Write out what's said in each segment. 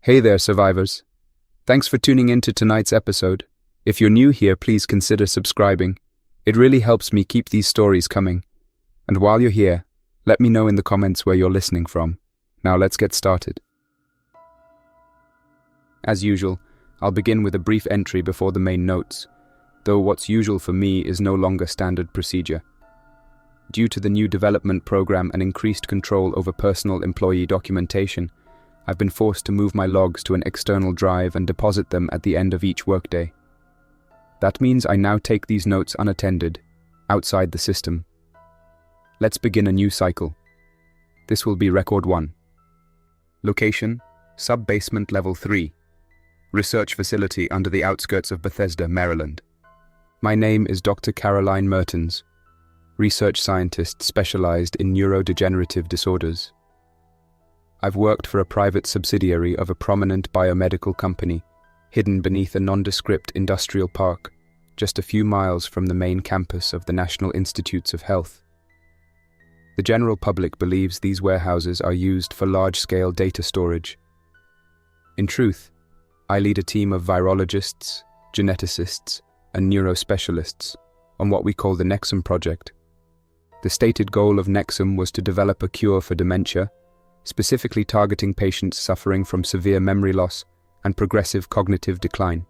Hey there, survivors. Thanks for tuning in to tonight's episode. If you're new here, please consider subscribing. It really helps me keep these stories coming. And while you're here, let me know in the comments where you're listening from. Now let's get started. As usual, I'll begin with a brief entry before the main notes, though what's usual for me is no longer standard procedure. Due to the new development program and increased control over personal employee documentation, I've been forced to move my logs to an external drive and deposit them at the end of each workday. That means I now take these notes unattended, outside the system. Let's begin a new cycle. This will be Record 1. Location: Sub-Basement Level 3. Research facility under the outskirts of Bethesda, Maryland. My name is Dr. Caroline Mertens, research scientist specialized in neurodegenerative disorders. I've worked for a private subsidiary of a prominent biomedical company, hidden beneath a nondescript industrial park, just a few miles from the main campus of the National Institutes of Health. The general public believes these warehouses are used for large-scale data storage. In truth, I lead a team of virologists, geneticists, and neurospecialists on what we call the Nexum Project. The stated goal of Nexum was to develop a cure for dementia, specifically targeting patients suffering from severe memory loss and progressive cognitive decline.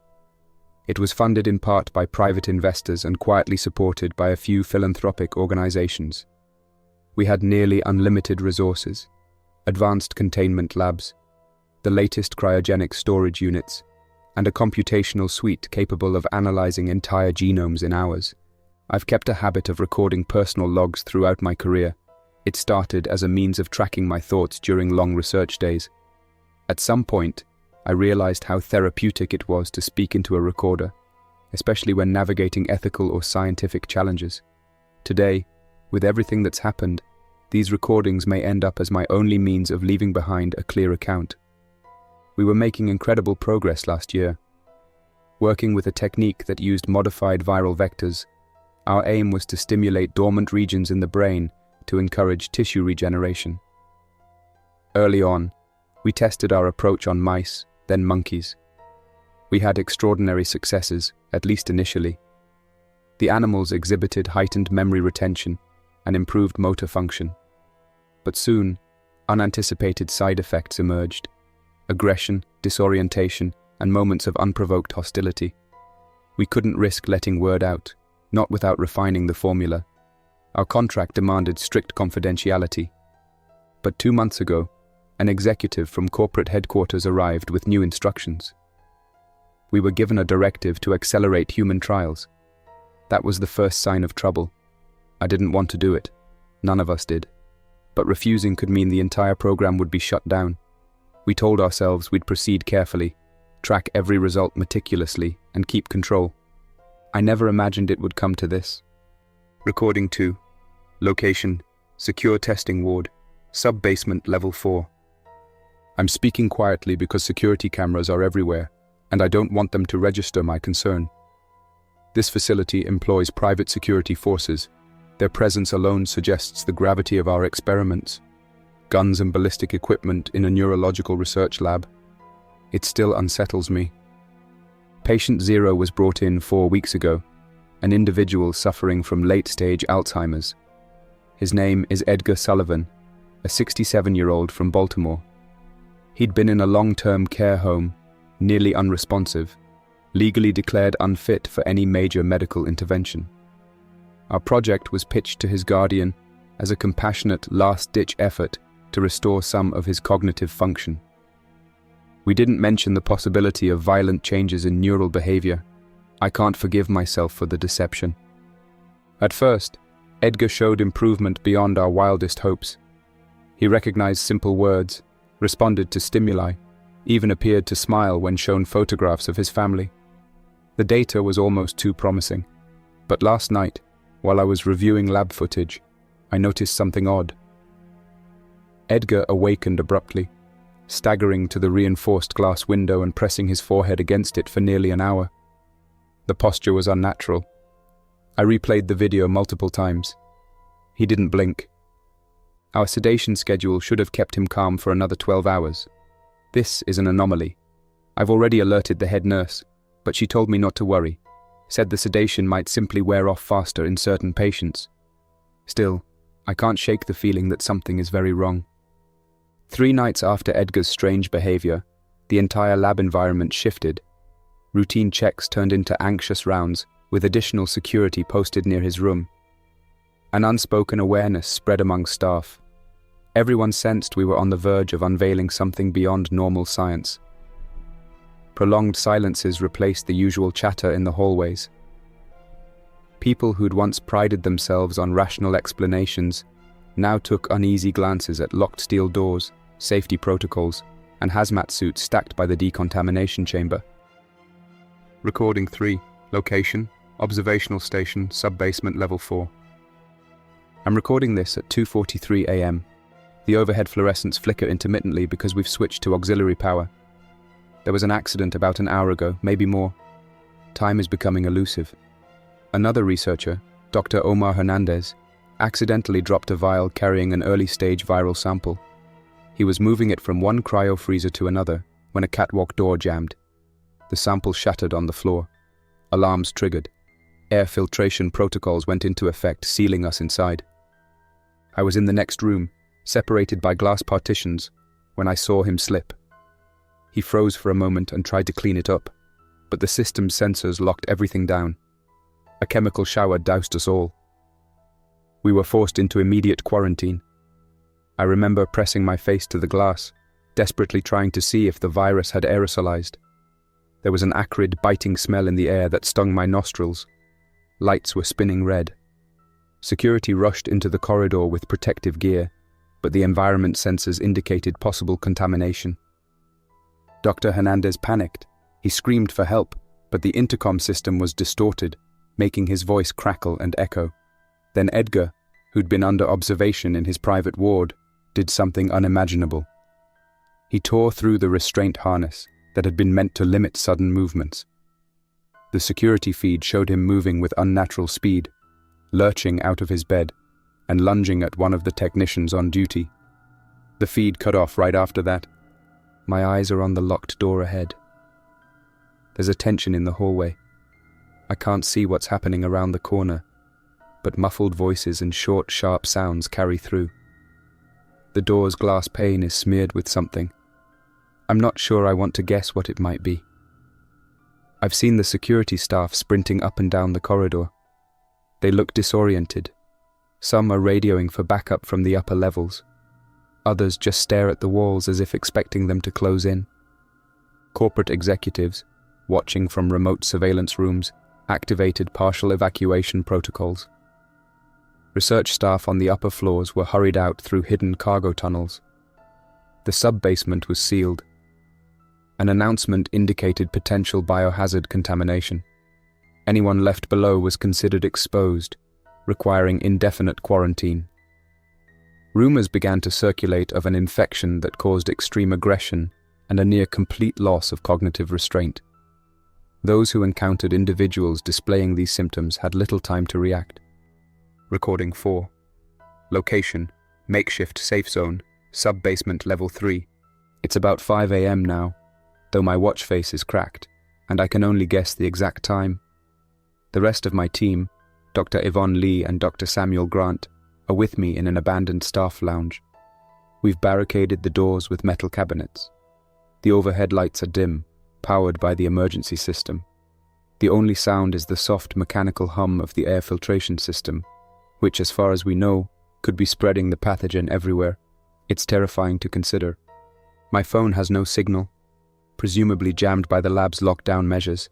It was funded in part by private investors and quietly supported by a few philanthropic organizations. We had nearly unlimited resources, advanced containment labs, the latest cryogenic storage units, and a computational suite capable of analyzing entire genomes in hours. I've kept a habit of recording personal logs throughout my career. It started as a means of tracking my thoughts during long research days. At some point, I realized how therapeutic it was to speak into a recorder, especially when navigating ethical or scientific challenges. Today, with everything that's happened, these recordings may end up as my only means of leaving behind a clear account. We were making incredible progress last year. Working with a technique that used modified viral vectors, our aim was to stimulate dormant regions in the brain to encourage tissue regeneration. Early on, we tested our approach on mice, then monkeys. We had extraordinary successes, at least initially. The animals exhibited heightened memory retention and improved motor function. But soon, unanticipated side effects emerged: aggression, disorientation, and moments of unprovoked hostility. We couldn't risk letting word out, not without refining the formula. Our contract demanded strict confidentiality. But 2 months ago, an executive from corporate headquarters arrived with new instructions. We were given a directive to accelerate human trials. That was the first sign of trouble. I didn't want to do it. None of us did. But refusing could mean the entire program would be shut down. We told ourselves we'd proceed carefully, track every result meticulously, and keep control. I never imagined it would come to this. Recording 2. Location: Secure Testing Ward, Sub-Basement Level 4. I'm speaking quietly because security cameras are everywhere, and I don't want them to register my concern. This facility employs private security forces. Their presence alone suggests the gravity of our experiments. Guns and ballistic equipment in a neurological research lab. It still unsettles me. Patient 0 was brought in 4 weeks ago, an individual suffering from late-stage Alzheimer's. His name is Edgar Sullivan, a 67-year-old from Baltimore. He'd been in a long-term care home, nearly unresponsive, legally declared unfit for any major medical intervention. Our project was pitched to his guardian as a compassionate last-ditch effort to restore some of his cognitive function. We didn't mention the possibility of violent changes in neural behavior. I can't forgive myself for the deception. At first, Edgar showed improvement beyond our wildest hopes. He recognized simple words, responded to stimuli, even appeared to smile when shown photographs of his family. The data was almost too promising. But last night, while I was reviewing lab footage, I noticed something odd. Edgar awakened abruptly, staggering to the reinforced glass window and pressing his forehead against it for nearly an hour. The posture was unnatural. I replayed the video multiple times. He didn't blink. Our sedation schedule should have kept him calm for another 12 hours. This is an anomaly. I've already alerted the head nurse, but she told me not to worry, said the sedation might simply wear off faster in certain patients. Still, I can't shake the feeling that something is very wrong. 3 nights after Edgar's strange behavior, the entire lab environment shifted. Routine checks turned into anxious rounds, with additional security posted near his room. An unspoken awareness spread among staff. Everyone sensed we were on the verge of unveiling something beyond normal science. Prolonged silences replaced the usual chatter in the hallways. People who'd once prided themselves on rational explanations now took uneasy glances at locked steel doors, safety protocols, and hazmat suits stacked by the decontamination chamber. Recording 3. Location: Observational Station, Sub-Basement Level 4. I'm recording this at 2:43 a.m. The overhead fluorescents flicker intermittently because we've switched to auxiliary power. There was an accident about an hour ago, maybe more. Time is becoming elusive. Another researcher, Dr. Omar Hernandez, accidentally dropped a vial carrying an early-stage viral sample. He was moving it from one cryo-freezer to another when a catwalk door jammed. The sample shattered on the floor. Alarms triggered. Air filtration protocols went into effect, sealing us inside. I was in the next room, separated by glass partitions, when I saw him slip. He froze for a moment and tried to clean it up, but the system's sensors locked everything down. A chemical shower doused us all. We were forced into immediate quarantine. I remember pressing my face to the glass, desperately trying to see if the virus had aerosolized. There was an acrid, biting smell in the air that stung my nostrils. Lights were spinning red. Security rushed into the corridor with protective gear, but the environment sensors indicated possible contamination. Dr. Hernandez panicked. He screamed for help, but the intercom system was distorted, making his voice crackle and echo. Then Edgar, who'd been under observation in his private ward, did something unimaginable. He tore through the restraint harness that had been meant to limit sudden movements. The security feed showed him moving with unnatural speed, lurching out of his bed and lunging at one of the technicians on duty. The feed cut off right after that. My eyes are on the locked door ahead. There's a tension in the hallway. I can't see what's happening around the corner, but muffled voices and short, sharp sounds carry through. The door's glass pane is smeared with something. I'm not sure I want to guess what it might be. I've seen the security staff sprinting up and down the corridor. They look disoriented. Some are radioing for backup from the upper levels. Others just stare at the walls as if expecting them to close in. Corporate executives, watching from remote surveillance rooms, activated partial evacuation protocols. Research staff on the upper floors were hurried out through hidden cargo tunnels. The sub-basement was sealed. An announcement indicated potential biohazard contamination. Anyone left below was considered exposed, requiring indefinite quarantine. Rumors began to circulate of an infection that caused extreme aggression and a near-complete loss of cognitive restraint. Those who encountered individuals displaying these symptoms had little time to react. Recording 4. Location: makeshift safe zone, sub-basement level 3. It's about 5 a.m. now, though my watch face is cracked, and I can only guess the exact time. The rest of my team, Dr. Yvonne Lee and Dr. Samuel Grant, are with me in an abandoned staff lounge. We've barricaded the doors with metal cabinets. The overhead lights are dim, powered by the emergency system. The only sound is the soft mechanical hum of the air filtration system, which, as far as we know, could be spreading the pathogen everywhere. It's terrifying to consider. My phone has no signal, presumably jammed by the lab's lockdown measures.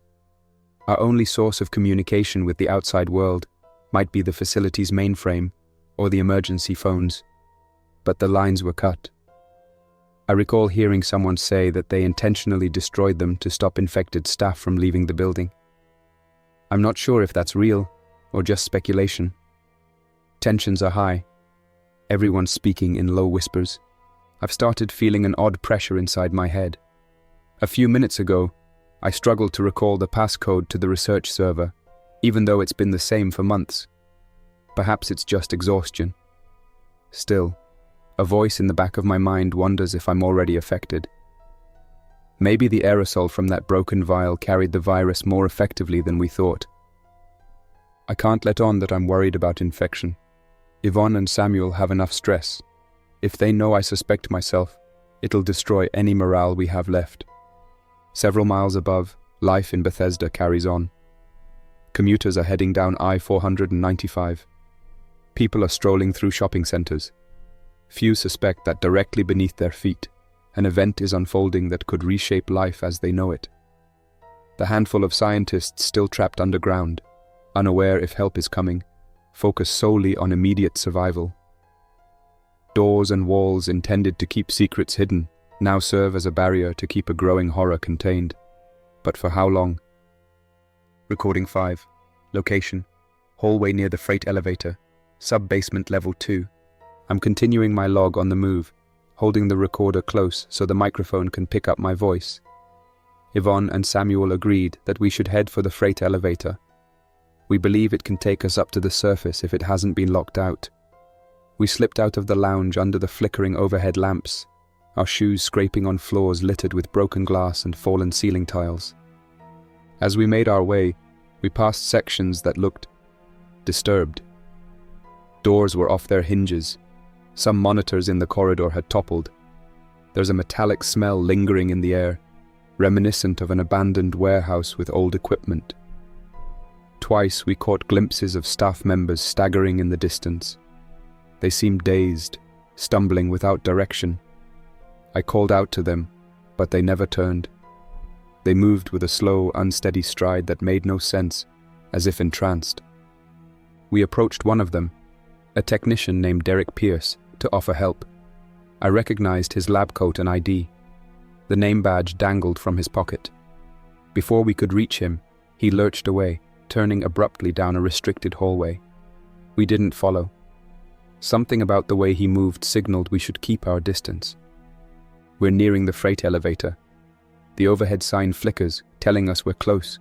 Our only source of communication with the outside world might be the facility's mainframe or the emergency phones, but the lines were cut. I recall hearing someone say that they intentionally destroyed them to stop infected staff from leaving the building. I'm not sure if that's real or just speculation. Tensions are high. Everyone's speaking in low whispers. I've started feeling an odd pressure inside my head. A few minutes ago, I struggled to recall the passcode to the research server, even though it's been the same for months. Perhaps it's just exhaustion. Still, a voice in the back of my mind wonders if I'm already affected. Maybe the aerosol from that broken vial carried the virus more effectively than we thought. I can't let on that I'm worried about infection. Yvonne and Samuel have enough stress. If they know I suspect myself, it'll destroy any morale we have left. Several miles above, life in Bethesda carries on. Commuters are heading down I-495. People are strolling through shopping centers. Few suspect that directly beneath their feet, an event is unfolding that could reshape life as they know it. The handful of scientists still trapped underground, unaware if help is coming, focus solely on immediate survival. Doors and walls intended to keep secrets hidden now serve as a barrier to keep a growing horror contained. But for how long? Recording 5. Location: hallway near the freight elevator, sub-basement level 2. I'm continuing my log on the move, holding the recorder close so the microphone can pick up my voice. Yvonne and Samuel agreed that we should head for the freight elevator. We believe it can take us up to the surface if it hasn't been locked out. We slipped out of the lounge under the flickering overhead lamps, our shoes scraping on floors littered with broken glass and fallen ceiling tiles. As we made our way, we passed sections that looked disturbed. Doors were off their hinges. Some monitors in the corridor had toppled. There's a metallic smell lingering in the air, reminiscent of an abandoned warehouse with old equipment. Twice we caught glimpses of staff members staggering in the distance. They seemed dazed, stumbling without direction. I called out to them, but they never turned. They moved with a slow, unsteady stride that made no sense, as if entranced. We approached one of them, a technician named Derek Pierce, to offer help. I recognized his lab coat and ID. The name badge dangled from his pocket. Before we could reach him, he lurched away, turning abruptly down a restricted hallway. We didn't follow. Something about the way he moved signaled we should keep our distance. We're nearing the freight elevator. The overhead sign flickers, telling us we're close.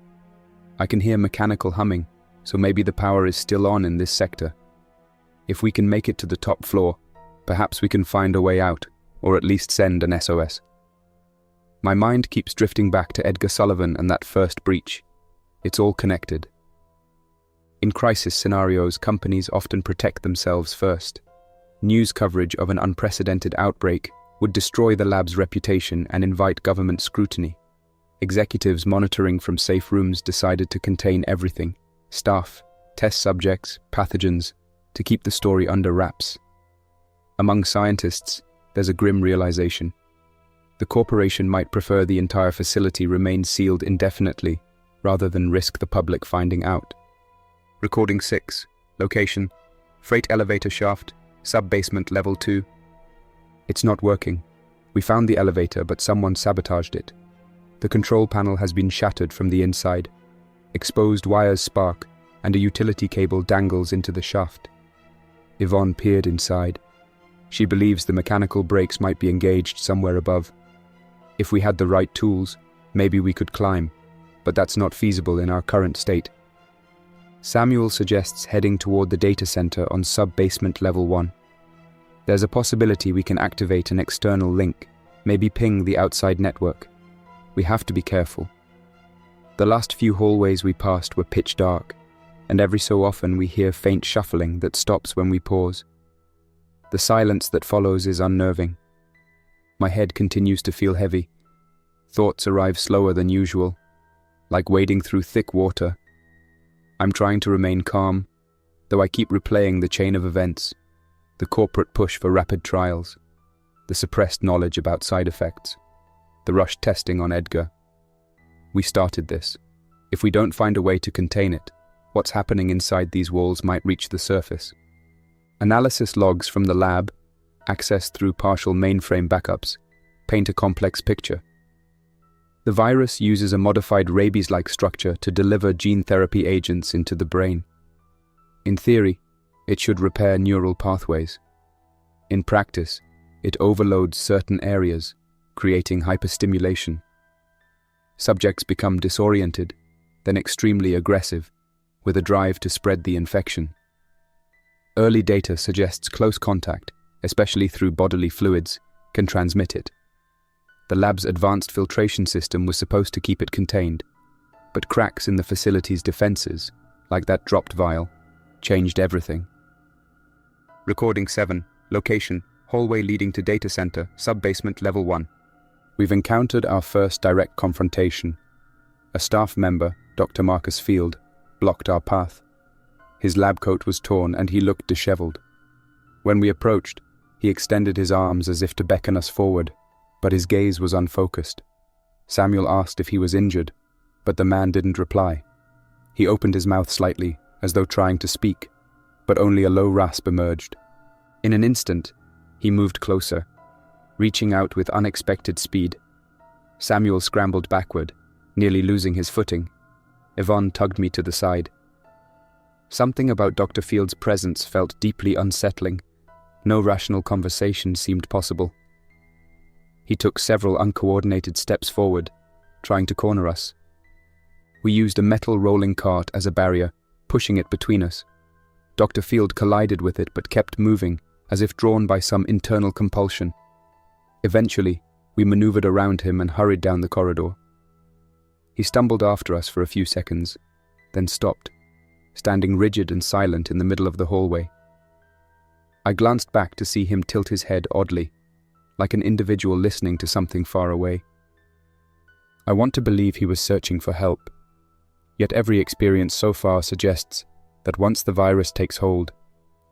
I can hear mechanical humming, so maybe the power is still on in this sector. If we can make it to the top floor, perhaps we can find a way out, or at least send an SOS. My mind keeps drifting back to Edgar Sullivan and that first breach. It's all connected. In crisis scenarios, companies often protect themselves first. News coverage of an unprecedented outbreak would destroy the lab's reputation and invite government scrutiny. Executives monitoring from safe rooms decided to contain everything: staff, test subjects, pathogens, to keep the story under wraps. Among scientists, there's a grim realization. The corporation might prefer the entire facility remain sealed indefinitely, rather than risk the public finding out. Recording 6. Location: freight elevator shaft, sub-basement level 2. It's not working. We found the elevator, but someone sabotaged it. The control panel has been shattered from the inside. Exposed wires spark, and a utility cable dangles into the shaft. Yvonne peered inside. She believes the mechanical brakes might be engaged somewhere above. If we had the right tools, maybe we could climb, but that's not feasible in our current state. Samuel suggests heading toward the data center on sub-basement level 1. There's a possibility we can activate an external link, maybe ping the outside network. We have to be careful. The last few hallways we passed were pitch dark, and every so often we hear faint shuffling that stops when we pause. The silence that follows is unnerving. My head continues to feel heavy. Thoughts arrive slower than usual, like wading through thick water. I'm trying to remain calm, though I keep replaying the chain of events, the corporate push for rapid trials, the suppressed knowledge about side effects, the rushed testing on Edgar. We started this. If we don't find a way to contain it, what's happening inside these walls might reach the surface. Analysis logs from the lab, accessed through partial mainframe backups, paint a complex picture. The virus uses a modified rabies-like structure to deliver gene therapy agents into the brain. In theory, it should repair neural pathways. In practice, it overloads certain areas, creating hyperstimulation. Subjects become disoriented, then extremely aggressive, with a drive to spread the infection. Early data suggests close contact, especially through bodily fluids, can transmit it. The lab's advanced filtration system was supposed to keep it contained, but cracks in the facility's defenses, like that dropped vial, changed everything. Recording 7. Location: hallway leading to data center, sub-basement level 1. We've encountered our first direct confrontation. A staff member, Dr. Marcus Field, blocked our path. His lab coat was torn and he looked disheveled. When we approached, he extended his arms as if to beckon us forward, but his gaze was unfocused. Samuel asked if he was injured, but the man didn't reply. He opened his mouth slightly, as though trying to speak, but only a low rasp emerged. In an instant, he moved closer, reaching out with unexpected speed. Samuel scrambled backward, nearly losing his footing. Yvonne tugged me to the side. Something about Dr. Field's presence felt deeply unsettling. No rational conversation seemed possible. He took several uncoordinated steps forward, trying to corner us. We used a metal rolling cart as a barrier, pushing it between us. Dr. Field collided with it but kept moving, as if drawn by some internal compulsion. Eventually, we maneuvered around him and hurried down the corridor. He stumbled after us for a few seconds, then stopped, standing rigid and silent in the middle of the hallway. I glanced back to see him tilt his head oddly, like an individual listening to something far away. I want to believe he was searching for help, yet every experience so far suggests that once the virus takes hold,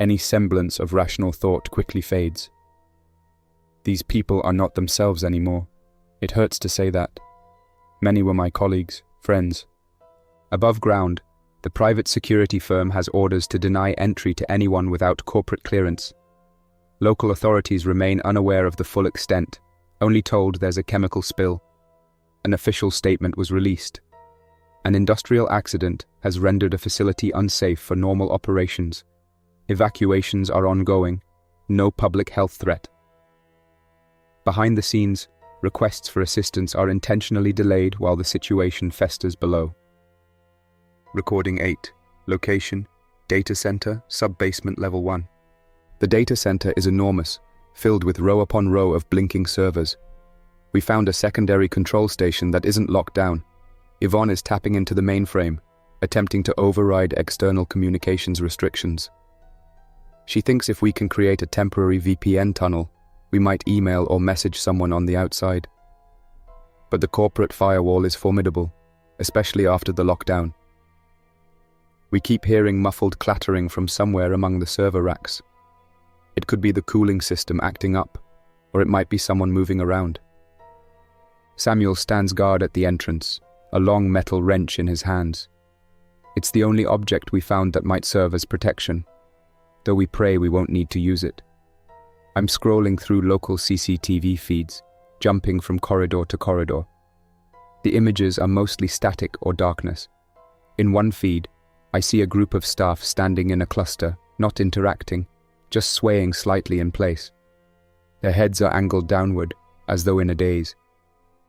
any semblance of rational thought quickly fades. These people are not themselves anymore. It hurts to say that. Many were my colleagues, friends. Above ground, the private security firm has orders to deny entry to anyone without corporate clearance. Local authorities remain unaware of the full extent, only told there's a chemical spill. An official statement was released. An industrial accident has rendered a facility unsafe for normal operations. Evacuations are ongoing. No public health threat. Behind the scenes, requests for assistance are intentionally delayed while the situation festers below. Recording 8. Location: data center, sub-basement level 1. The data center is enormous, filled with row upon row of blinking servers. We found a secondary control station that isn't locked down. Yvonne is tapping into the mainframe, attempting to override external communications restrictions. She thinks if we can create a temporary VPN tunnel, we might email or message someone on the outside. But the corporate firewall is formidable, especially after the lockdown. We keep hearing muffled clattering from somewhere among the server racks. It could be the cooling system acting up, or it might be someone moving around. Samuel stands guard at the entrance, a long metal wrench in his hands. It's the only object we found that might serve as protection, though we pray we won't need to use it. I'm scrolling through local CCTV feeds, jumping from corridor to corridor. The images are mostly static or darkness. In one feed, I see a group of staff standing in a cluster, not interacting, just swaying slightly in place. Their heads are angled downward, as though in a daze.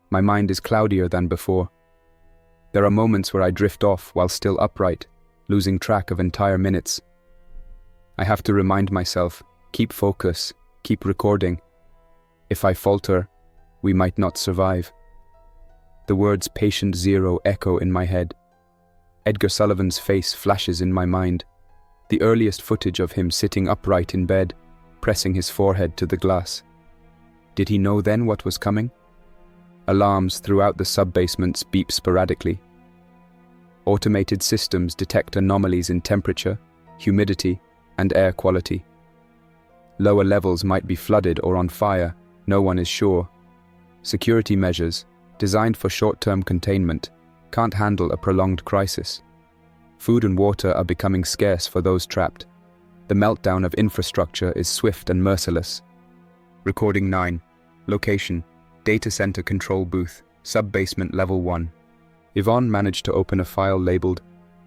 My mind is cloudier than before. There are moments where I drift off while still upright, losing track of entire minutes. I have to remind myself, keep focus, keep recording. If I falter, we might not survive. The words Patient Zero echo in my head. Edgar Sullivan's face flashes in my mind. The earliest footage of him sitting upright in bed, pressing his forehead to the glass. Did he know then what was coming? Alarms throughout the sub-basements beep sporadically. Automated systems detect anomalies in temperature, humidity, and air quality. Lower levels might be flooded or on fire, no one is sure. Security measures, designed for short-term containment, can't handle a prolonged crisis. Food and water are becoming scarce for those trapped. The meltdown of infrastructure is swift and merciless. Recording 9. Location: data center control booth, sub-basement level 1. Yvonne managed to open a file labeled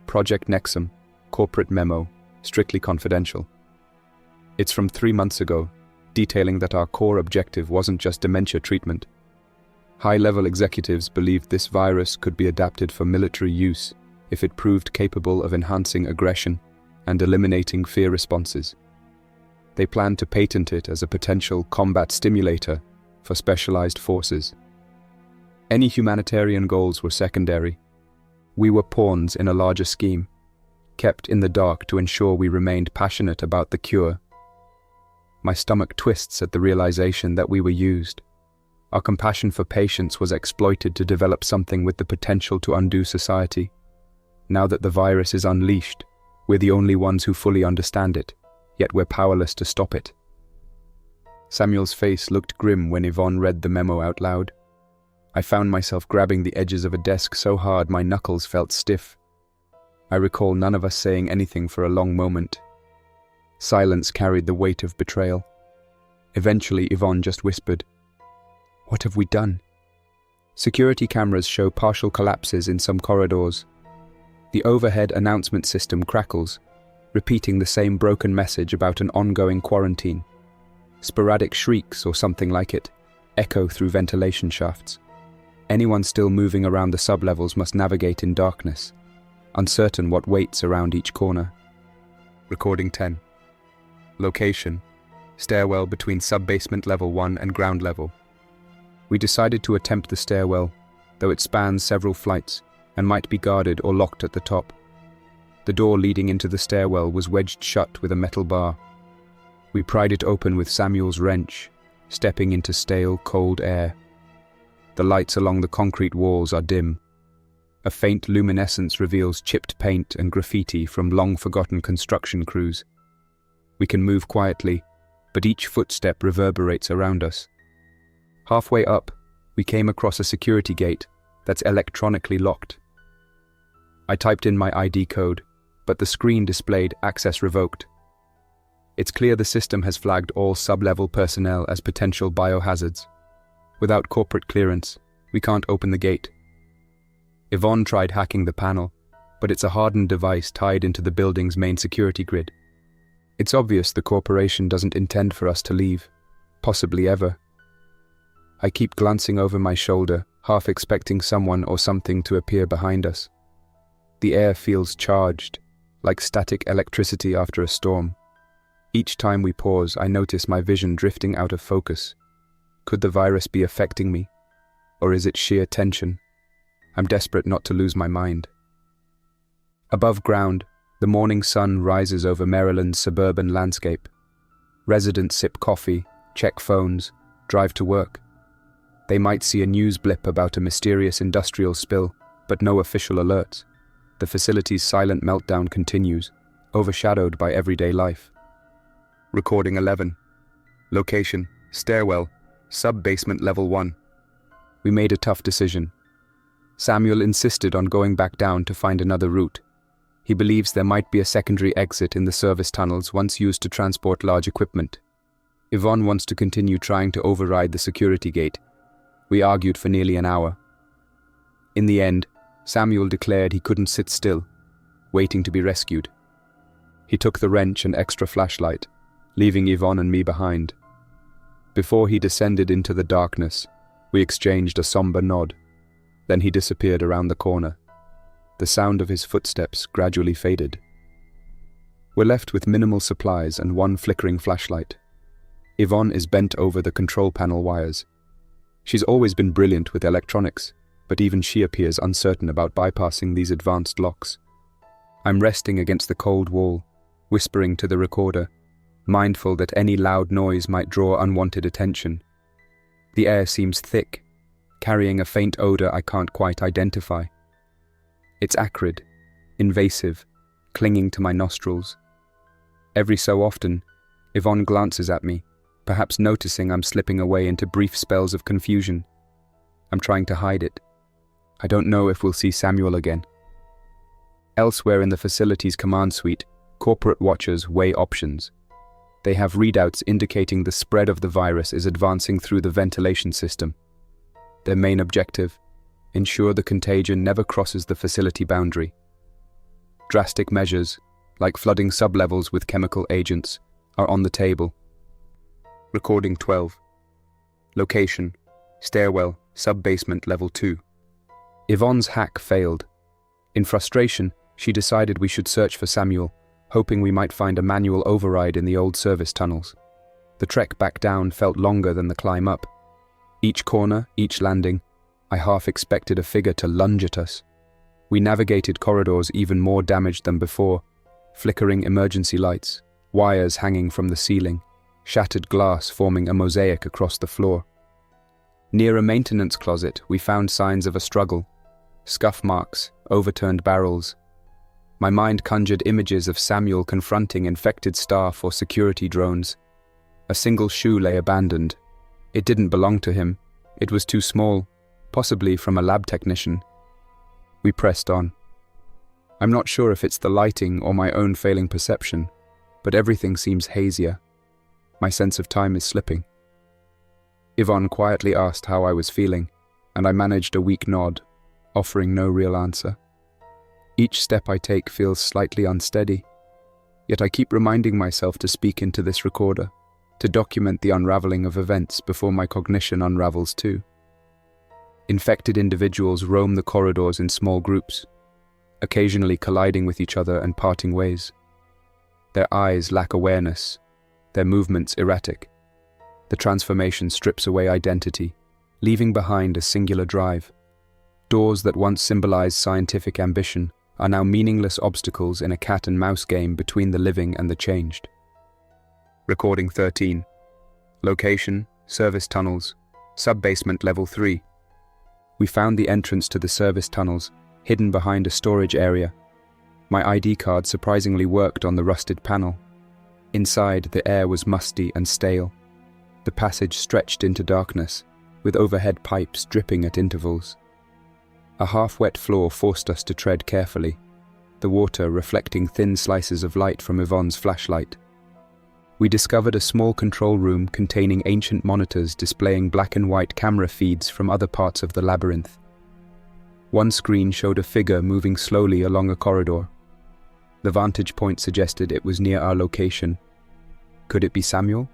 Project Nexum, Corporate Memo, Strictly Confidential. It's from 3 months ago, detailing that our core objective wasn't just dementia treatment. High-level executives believed this virus could be adapted for military use if it proved capable of enhancing aggression and eliminating fear responses. They planned to patent it as a potential combat stimulator for specialized forces. Any humanitarian goals were secondary. We were pawns in a larger scheme, kept in the dark to ensure we remained passionate about the cure. My stomach twists at the realization that we were used. Our compassion for patients was exploited to develop something with the potential to undo society. Now that the virus is unleashed, we're the only ones who fully understand it, yet we're powerless to stop it. Samuel's face looked grim when Yvonne read the memo out loud. I found myself grabbing the edges of a desk so hard my knuckles felt stiff. I recall none of us saying anything for a long moment. Silence carried the weight of betrayal. Eventually, Yvonne just whispered, "What have we done?" Security cameras show partial collapses in some corridors. The overhead announcement system crackles, repeating the same broken message about an ongoing quarantine. Sporadic shrieks, or something like it, echo through ventilation shafts. Anyone still moving around the sublevels must navigate in darkness, uncertain what waits around each corner. Recording 10. Location: stairwell between sub-basement level 1 and ground level. We decided to attempt the stairwell, though it spans several flights and might be guarded or locked at the top. The door leading into the stairwell was wedged shut with a metal bar. We pried it open with Samuel's wrench, stepping into stale, cold air. The lights along the concrete walls are dim. A faint luminescence reveals chipped paint and graffiti from long-forgotten construction crews. We can move quietly, but each footstep reverberates around us. Halfway up, we came across a security gate that's electronically locked. I typed in my ID code, but the screen displayed access revoked. It's clear the system has flagged all sub-level personnel as potential biohazards. Without corporate clearance, we can't open the gate. Yvonne tried hacking the panel, but it's a hardened device tied into the building's main security grid. It's obvious the corporation doesn't intend for us to leave, possibly ever. I keep glancing over my shoulder, half expecting someone or something to appear behind us. The air feels charged, like static electricity after a storm. Each time we pause, I notice my vision drifting out of focus. Could the virus be affecting me? Or is it sheer tension? I'm desperate not to lose my mind. Above ground, the morning sun rises over Maryland's suburban landscape. Residents sip coffee, check phones, drive to work. They might see a news blip about a mysterious industrial spill, but no official alerts. The facility's silent meltdown continues, overshadowed by everyday life. Recording 11. Location: stairwell, sub-basement level 1. We made a tough decision. Samuel insisted on going back down to find another route. He believes there might be a secondary exit in the service tunnels once used to transport large equipment. Yvonne wants to continue trying to override the security gate. We argued for nearly an hour. In the end, Samuel declared he couldn't sit still, waiting to be rescued. He took the wrench and extra flashlight, leaving Yvonne and me behind. Before he descended into the darkness, we exchanged a somber nod. Then he disappeared around the corner. The sound of his footsteps gradually faded. We're left with minimal supplies and one flickering flashlight. Yvonne is bent over the control panel wires. She's always been brilliant with electronics, but even she appears uncertain about bypassing these advanced locks. I'm resting against the cold wall, whispering to the recorder, mindful that any loud noise might draw unwanted attention. The air seems thick, carrying a faint odor I can't quite identify. It's acrid, invasive, clinging to my nostrils. Every so often, Yvonne glances at me, perhaps noticing I'm slipping away into brief spells of confusion. I'm trying to hide it. I don't know if we'll see Samuel again. Elsewhere in the facility's command suite, corporate watchers weigh options. They have readouts indicating the spread of the virus is advancing through the ventilation system. Their main objective: ensure the contagion never crosses the facility boundary. Drastic measures, like flooding sublevels with chemical agents, are on the table. Recording 12. Location: stairwell, sub-basement level 2. Yvonne's hack failed. In frustration, she decided we should search for Samuel, hoping we might find a manual override in the old service tunnels. The trek back down felt longer than the climb up. Each corner, each landing, I half expected a figure to lunge at us. We navigated corridors even more damaged than before, flickering emergency lights, wires hanging from the ceiling, shattered glass forming a mosaic across the floor. Near a maintenance closet, we found signs of a struggle, scuff marks, overturned barrels. My mind conjured images of Samuel confronting infected staff or security drones. A single shoe lay abandoned. It didn't belong to him. It was too small, possibly from a lab technician. We pressed on. I'm not sure if it's the lighting or my own failing perception, but everything seems hazier. My sense of time is slipping. Yvonne quietly asked how I was feeling, and I managed a weak nod, offering no real answer. Each step I take feels slightly unsteady, yet I keep reminding myself to speak into this recorder, to document the unraveling of events before my cognition unravels too. Infected individuals roam the corridors in small groups, occasionally colliding with each other and parting ways. Their eyes lack awareness, their movements erratic. The transformation strips away identity, leaving behind a singular drive. Doors that once symbolized scientific ambition are now meaningless obstacles in a cat-and-mouse game between the living and the changed. Recording 13. Location, service tunnels, sub-basement level 3. We found the entrance to the service tunnels, hidden behind a storage area. My ID card surprisingly worked on the rusted panel. Inside, the air was musty and stale. The passage stretched into darkness, with overhead pipes dripping at intervals. A half-wet floor forced us to tread carefully, the water reflecting thin slices of light from Yvonne's flashlight. We discovered a small control room containing ancient monitors displaying black and white camera feeds from other parts of the labyrinth. One screen showed a figure moving slowly along a corridor. The vantage point suggested it was near our location. Could it be Samuel?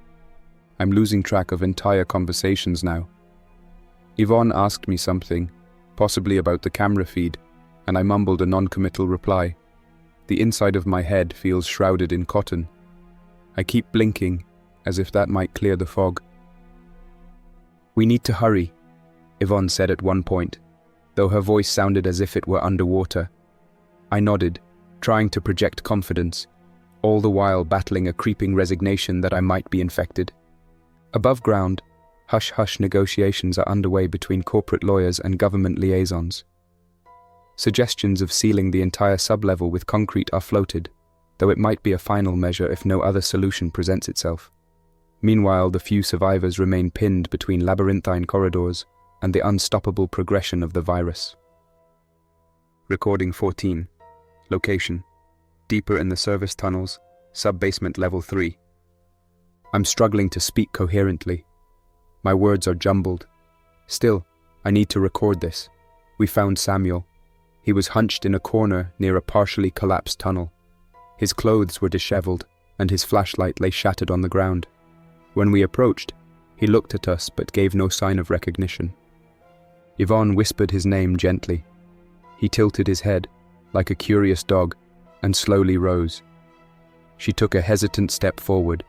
I'm losing track of entire conversations now. Yvonne asked me something, possibly about the camera feed, and I mumbled a non-committal reply. The inside of my head feels shrouded in cotton. I keep blinking, as if that might clear the fog. We need to hurry, Yvonne said at one point, though her voice sounded as if it were underwater. I nodded, trying to project confidence, all the while battling a creeping resignation that I might be infected. Above ground, hush-hush negotiations are underway between corporate lawyers and government liaisons. Suggestions of sealing the entire sublevel with concrete are floated, though it might be a final measure if no other solution presents itself. Meanwhile, the few survivors remain pinned between labyrinthine corridors and the unstoppable progression of the virus. Recording 14. Location: deeper in the service tunnels, sub-basement level 3. I'm struggling to speak coherently. My words are jumbled. Still, I need to record this. We found Samuel. He was hunched in a corner near a partially collapsed tunnel. His clothes were disheveled, and his flashlight lay shattered on the ground. When we approached, he looked at us but gave no sign of recognition. Yvonne whispered his name gently. He tilted his head, like a curious dog, and slowly rose. She took a hesitant step forward.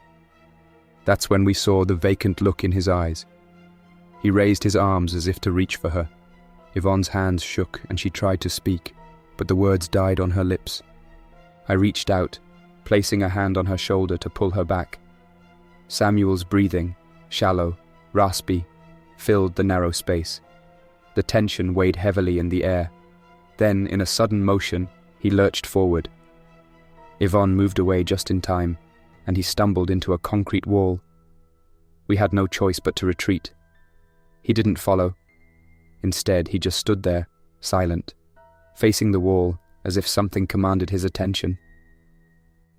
That's when we saw the vacant look in his eyes. He raised his arms as if to reach for her. Yvonne's hands shook and she tried to speak, but the words died on her lips. I reached out, placing a hand on her shoulder to pull her back. Samuel's breathing, shallow, raspy, filled the narrow space. The tension weighed heavily in the air. Then, in a sudden motion, he lurched forward. Yvonne moved away just in time, and he stumbled into a concrete wall. We had no choice but to retreat. He didn't follow. Instead, he just stood there, silent, facing the wall as if something commanded his attention.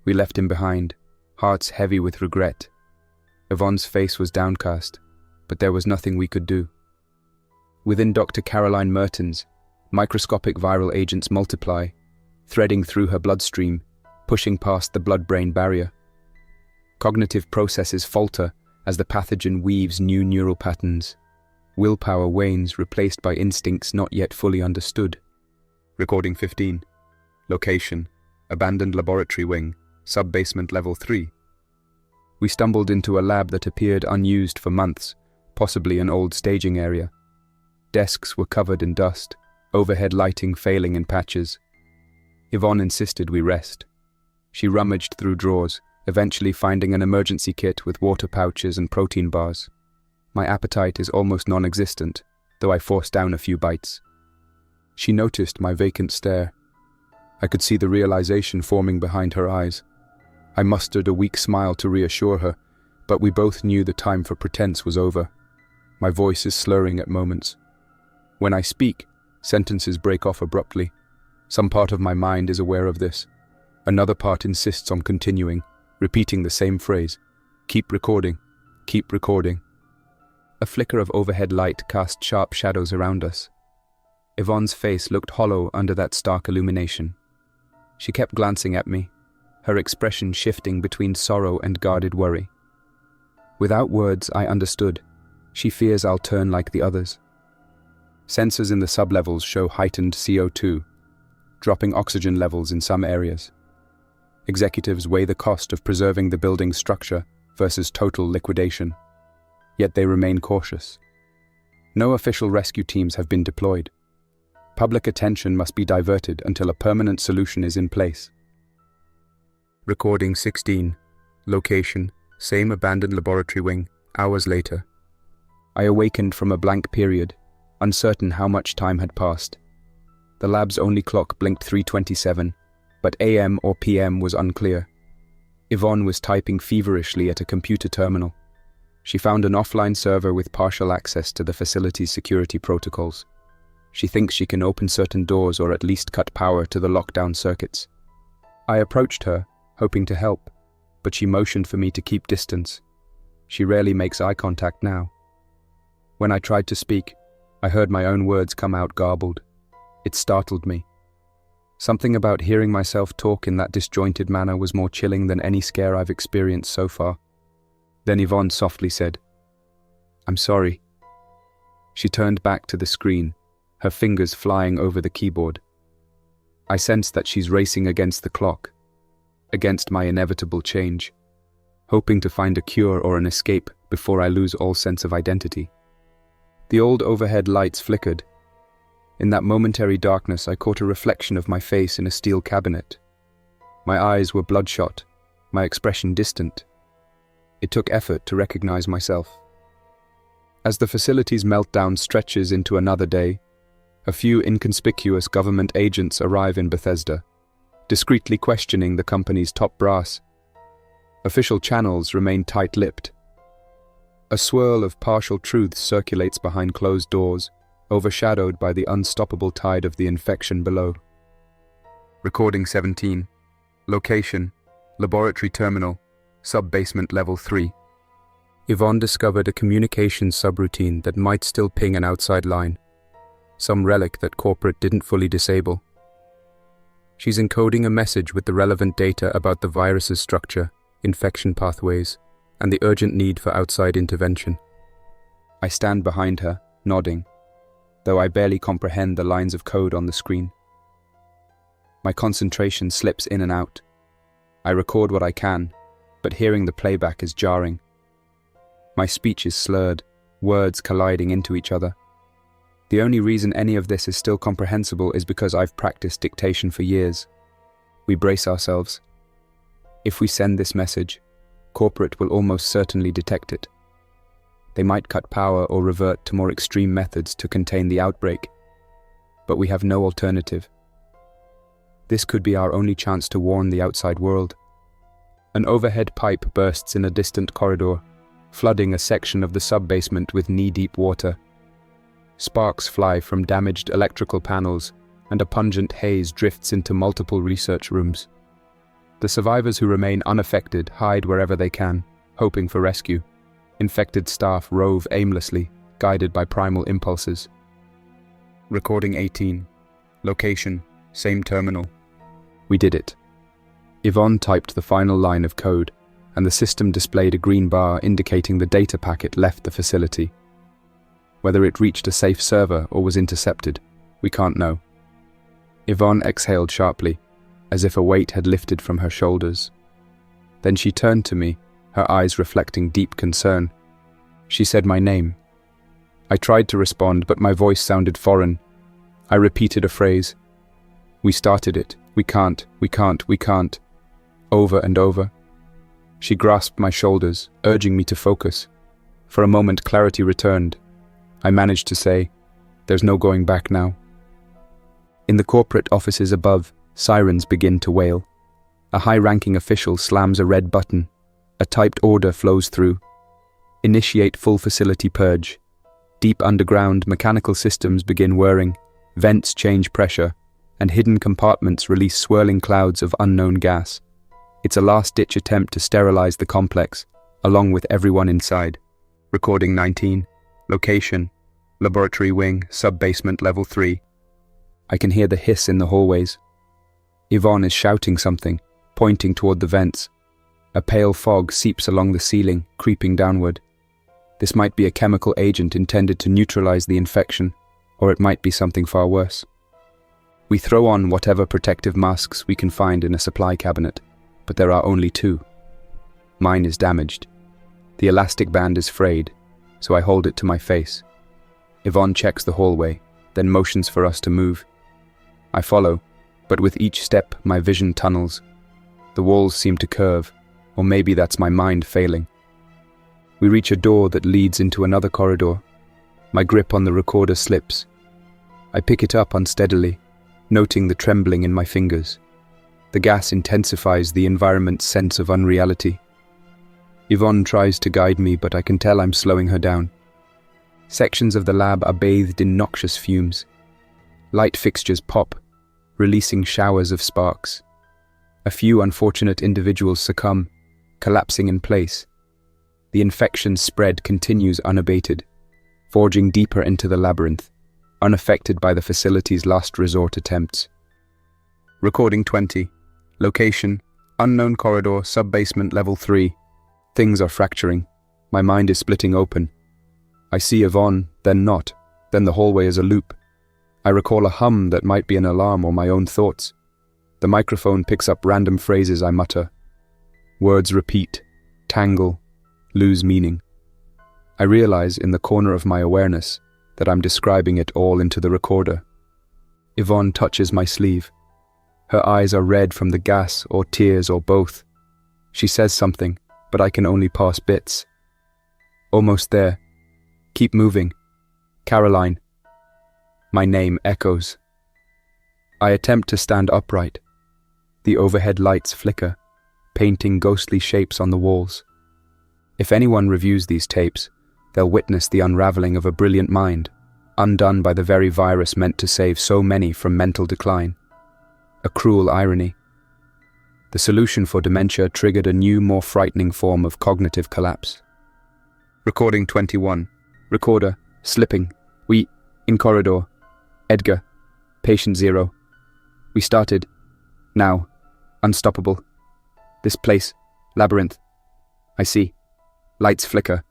We left him behind, hearts heavy with regret. Yvonne's face was downcast, but there was nothing we could do. Within Dr. Caroline Mertens, microscopic viral agents multiply, threading through her bloodstream, pushing past the blood-brain barrier. Cognitive processes falter as the pathogen weaves new neural patterns. Willpower wanes, replaced by instincts not yet fully understood. Recording 15. Location: abandoned laboratory wing, sub-basement level 3. We stumbled into a lab that appeared unused for months, possibly an old staging area. Desks were covered in dust, overhead lighting failing in patches. Yvonne insisted we rest. She rummaged through drawers, eventually finding an emergency kit with water pouches and protein bars. My appetite is almost non-existent, though I forced down a few bites. She noticed my vacant stare. I could see the realization forming behind her eyes. I mustered a weak smile to reassure her, but we both knew the time for pretense was over. My voice is slurring at moments. When I speak, sentences break off abruptly. Some part of my mind is aware of this. Another part insists on continuing, repeating the same phrase. Keep recording. Keep recording. A flicker of overhead light cast sharp shadows around us. Yvonne's face looked hollow under that stark illumination. She kept glancing at me, her expression shifting between sorrow and guarded worry. Without words, I understood. She fears I'll turn like the others. Sensors in the sublevels show heightened CO2, dropping oxygen levels in some areas. Executives weigh the cost of preserving the building's structure versus total liquidation. Yet they remain cautious. No official rescue teams have been deployed. Public attention must be diverted until a permanent solution is in place. Recording 16. Location, same abandoned laboratory wing, hours later. I awakened from a blank period, uncertain how much time had passed. The lab's only clock blinked 3:27, but AM or PM was unclear. Yvonne was typing feverishly at a computer terminal. She found an offline server with partial access to the facility's security protocols. She thinks she can open certain doors or at least cut power to the lockdown circuits. I approached her, hoping to help, but she motioned for me to keep distance. She rarely makes eye contact now. When I tried to speak, I heard my own words come out garbled. It startled me. Something about hearing myself talk in that disjointed manner was more chilling than any scare I've experienced so far. Then Yvonne softly said, "I'm sorry." She turned back to the screen, her fingers flying over the keyboard. I sense that she's racing against the clock, against my inevitable change, hoping to find a cure or an escape before I lose all sense of identity. The old overhead lights flickered. In that momentary darkness, I caught a reflection of my face in a steel cabinet. My eyes were bloodshot, my expression distant. It took effort to recognize myself. As the facility's meltdown stretches into another day, a few inconspicuous government agents arrive in Bethesda, discreetly questioning the company's top brass. Official channels remain tight-lipped. A swirl of partial truths circulates behind closed doors, overshadowed by the unstoppable tide of the infection below. Recording 17. Location, Laboratory Terminal, Sub-Basement Level 3. Yvonne discovered a communications subroutine that might still ping an outside line, some relic that corporate didn't fully disable. She's encoding a message with the relevant data about the virus's structure, infection pathways, and the urgent need for outside intervention. I stand behind her, nodding, though I barely comprehend the lines of code on the screen. My concentration slips in and out. I record what I can, but hearing the playback is jarring. My speech is slurred, words colliding into each other. The only reason any of this is still comprehensible is because I've practiced dictation for years. We brace ourselves. If we send this message, corporate will almost certainly detect it. They might cut power or revert to more extreme methods to contain the outbreak, but we have no alternative. This could be our only chance to warn the outside world. An overhead pipe bursts in a distant corridor, flooding a section of the sub-basement with knee-deep water. Sparks fly from damaged electrical panels, and a pungent haze drifts into multiple research rooms. The survivors who remain unaffected hide wherever they can, hoping for rescue. Infected staff rove aimlessly, guided by primal impulses. Recording 18. Location, same terminal. We did it. Yvonne typed the final line of code, and the system displayed a green bar indicating the data packet left the facility. Whether it reached a safe server or was intercepted, we can't know. Yvonne exhaled sharply, as if a weight had lifted from her shoulders. Then she turned to me, her eyes reflecting deep concern. She said my name. I tried to respond, but my voice sounded foreign. I repeated a phrase. We started it. We can't. Over and over. She grasped my shoulders, urging me to focus. For a moment, clarity returned. I managed to say, "There's no going back now." In the corporate offices above, sirens begin to wail. A high-ranking official slams a red button. A typed order flows through. Initiate full facility purge. Deep underground, mechanical systems begin whirring. Vents change pressure, and hidden compartments release swirling clouds of unknown gas. It's a last-ditch attempt to sterilize the complex, along with everyone inside. Recording 19. Location: Laboratory Wing, Sub-Basement Level 3. I can hear the hiss in the hallways. Yvonne is shouting something, pointing toward the vents. A pale fog seeps along the ceiling, creeping downward. This might be a chemical agent intended to neutralize the infection, or it might be something far worse. We throw on whatever protective masks we can find in a supply cabinet, but there are only two. Mine is damaged. The elastic band is frayed, so I hold it to my face. Yvonne checks the hallway, then motions for us to move. I follow, but with each step my vision tunnels. The walls seem to curve, or maybe that's my mind failing. We reach a door that leads into another corridor. My grip on the recorder slips. I pick it up unsteadily, noting the trembling in my fingers. The gas intensifies the environment's sense of unreality. Yvonne tries to guide me, but I can tell I'm slowing her down. Sections of the lab are bathed in noxious fumes. Light fixtures pop, releasing showers of sparks. A few unfortunate individuals succumb, collapsing in place. The infection's spread continues unabated, forging deeper into the labyrinth, unaffected by the facility's last resort attempts. Recording 20. Location: Unknown Corridor, Sub-Basement Level 3. Things are fracturing. My mind is splitting open. I see Yvonne, then not. Then the hallway is a loop. I recall a hum that might be an alarm or my own thoughts. The microphone picks up random phrases I mutter. Words repeat, tangle, lose meaning. I realize in the corner of my awareness that I'm describing it all into the recorder. Yvonne touches my sleeve. Her eyes are red from the gas or tears or both. She says something, but I can only pass bits. Almost there. Keep moving. Caroline. My name echoes. I attempt to stand upright. The overhead lights flicker, painting ghostly shapes on the walls. If anyone reviews these tapes, they'll witness the unraveling of a brilliant mind, undone by the very virus meant to save so many from mental decline. A cruel irony. The solution for dementia triggered a new, more frightening form of cognitive collapse. Recording 21. Recorder, slipping. We, in corridor. Edgar, patient 0. We started. Now. Unstoppable. This place. Labyrinth. I see. Lights flicker.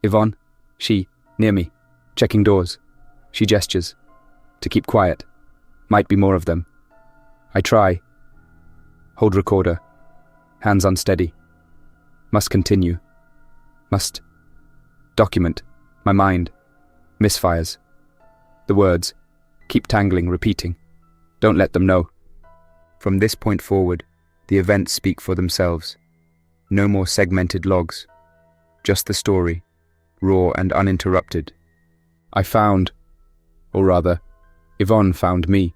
Yvonne. She. Near me. Checking doors. She gestures. To keep quiet. Might be more of them. I try. Hold recorder. Hands unsteady. Must continue. Must. Document. My mind. Misfires. The words. Keep tangling, repeating. Don't let them know. From this point forward, the events speak for themselves. No more segmented logs. Just the story, raw and uninterrupted. I found, or rather, Yvonne found me.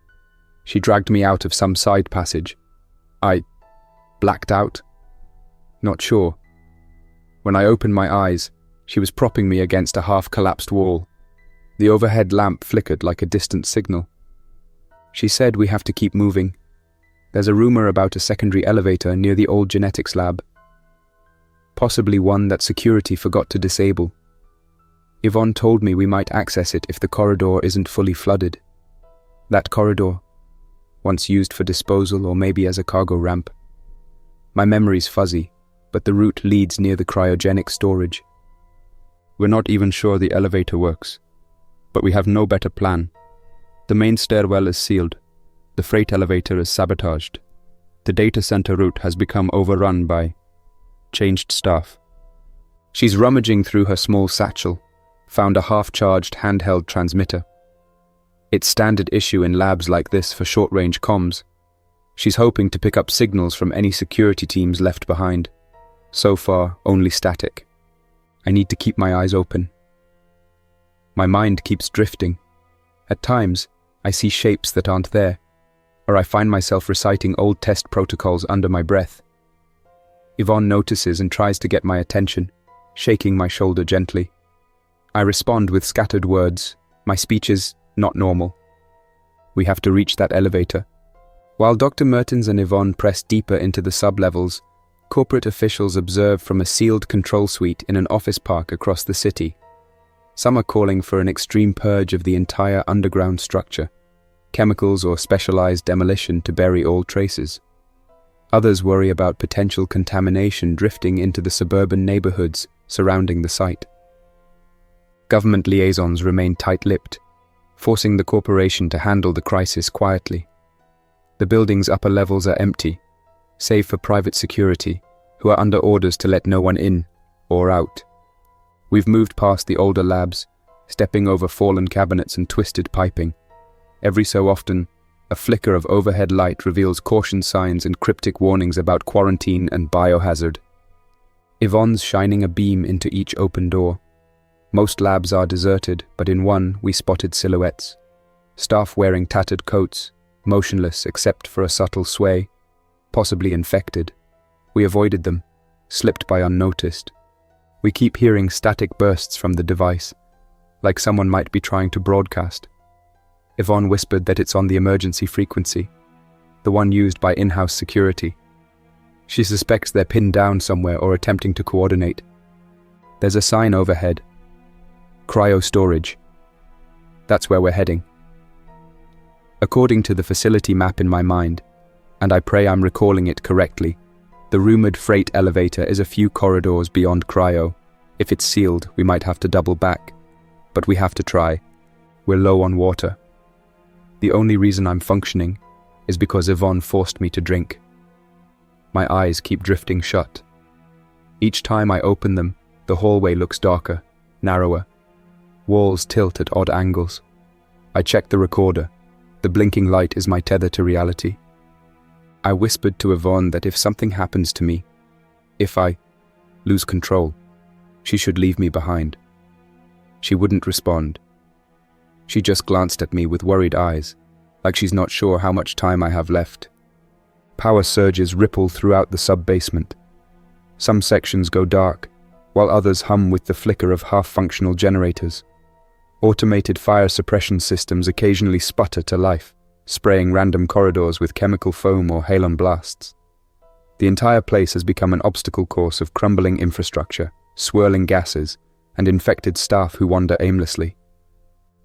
She dragged me out of some side passage. I blacked out. Not sure. When I opened my eyes, she was propping me against a half-collapsed wall. The overhead lamp flickered like a distant signal. She said we have to keep moving. There's a rumor about a secondary elevator near the old genetics lab. Possibly one that security forgot to disable. Yvonne told me we might access it if the corridor isn't fully flooded. That corridor, once used for disposal or maybe as a cargo ramp. My memory's fuzzy, but the route leads near the cryogenic storage. We're not even sure the elevator works, but we have no better plan. The main stairwell is sealed. The freight elevator is sabotaged. The data center route has become overrun by changed staff. She's rummaging through her small satchel, found a half-charged handheld transmitter. It's standard issue in labs like this for short-range comms. She's hoping to pick up signals from any security teams left behind. So far, only static. I need to keep my eyes open. My mind keeps drifting. At times, I see shapes that aren't there, or I find myself reciting old test protocols under my breath. Yvonne notices and tries to get my attention, shaking my shoulder gently. I respond with scattered words. My speech is not normal. We have to reach that elevator. While Dr. Mertens and Yvonne press deeper into the sub-levels, corporate officials observe from a sealed control suite in an office park across the city. Some are calling for an extreme purge of the entire underground structure, chemicals or specialized demolition to bury all traces. Others worry about potential contamination drifting into the suburban neighborhoods surrounding the site. Government liaisons remain tight-lipped, forcing the corporation to handle the crisis quietly. The building's upper levels are empty, save for private security, who are under orders to let no one in or out. We've moved past the older labs, stepping over fallen cabinets and twisted piping. Every so often, a flicker of overhead light reveals caution signs and cryptic warnings about quarantine and biohazard. Yvonne's shining a beam into each open door. Most labs are deserted, but in one we spotted silhouettes. Staff wearing tattered coats, motionless except for a subtle sway, possibly infected. We avoided them, slipped by unnoticed. We keep hearing static bursts from the device, like someone might be trying to broadcast. Yvonne whispered that it's on the emergency frequency, the one used by in-house security. She suspects they're pinned down somewhere or attempting to coordinate. There's a sign overhead. Cryo storage. That's where we're heading. According to the facility map in my mind, and I pray I'm recalling it correctly, the rumored freight elevator is a few corridors beyond cryo. If it's sealed, we might have to double back. But we have to try. We're low on water. The only reason I'm functioning is because Yvonne forced me to drink. My eyes keep drifting shut. Each time I open them, the hallway looks darker, narrower. Walls tilt at odd angles. I check the recorder. The blinking light is my tether to reality. I whispered to Yvonne that if something happens to me, if I lose control, she should leave me behind. She wouldn't respond. She just glanced at me with worried eyes, like she's not sure how much time I have left. Power surges ripple throughout the sub-basement. Some sections go dark, while others hum with the flicker of half-functional generators. Automated fire suppression systems occasionally sputter to life, spraying random corridors with chemical foam or halon blasts. The entire place has become an obstacle course of crumbling infrastructure, swirling gases, and infected staff who wander aimlessly.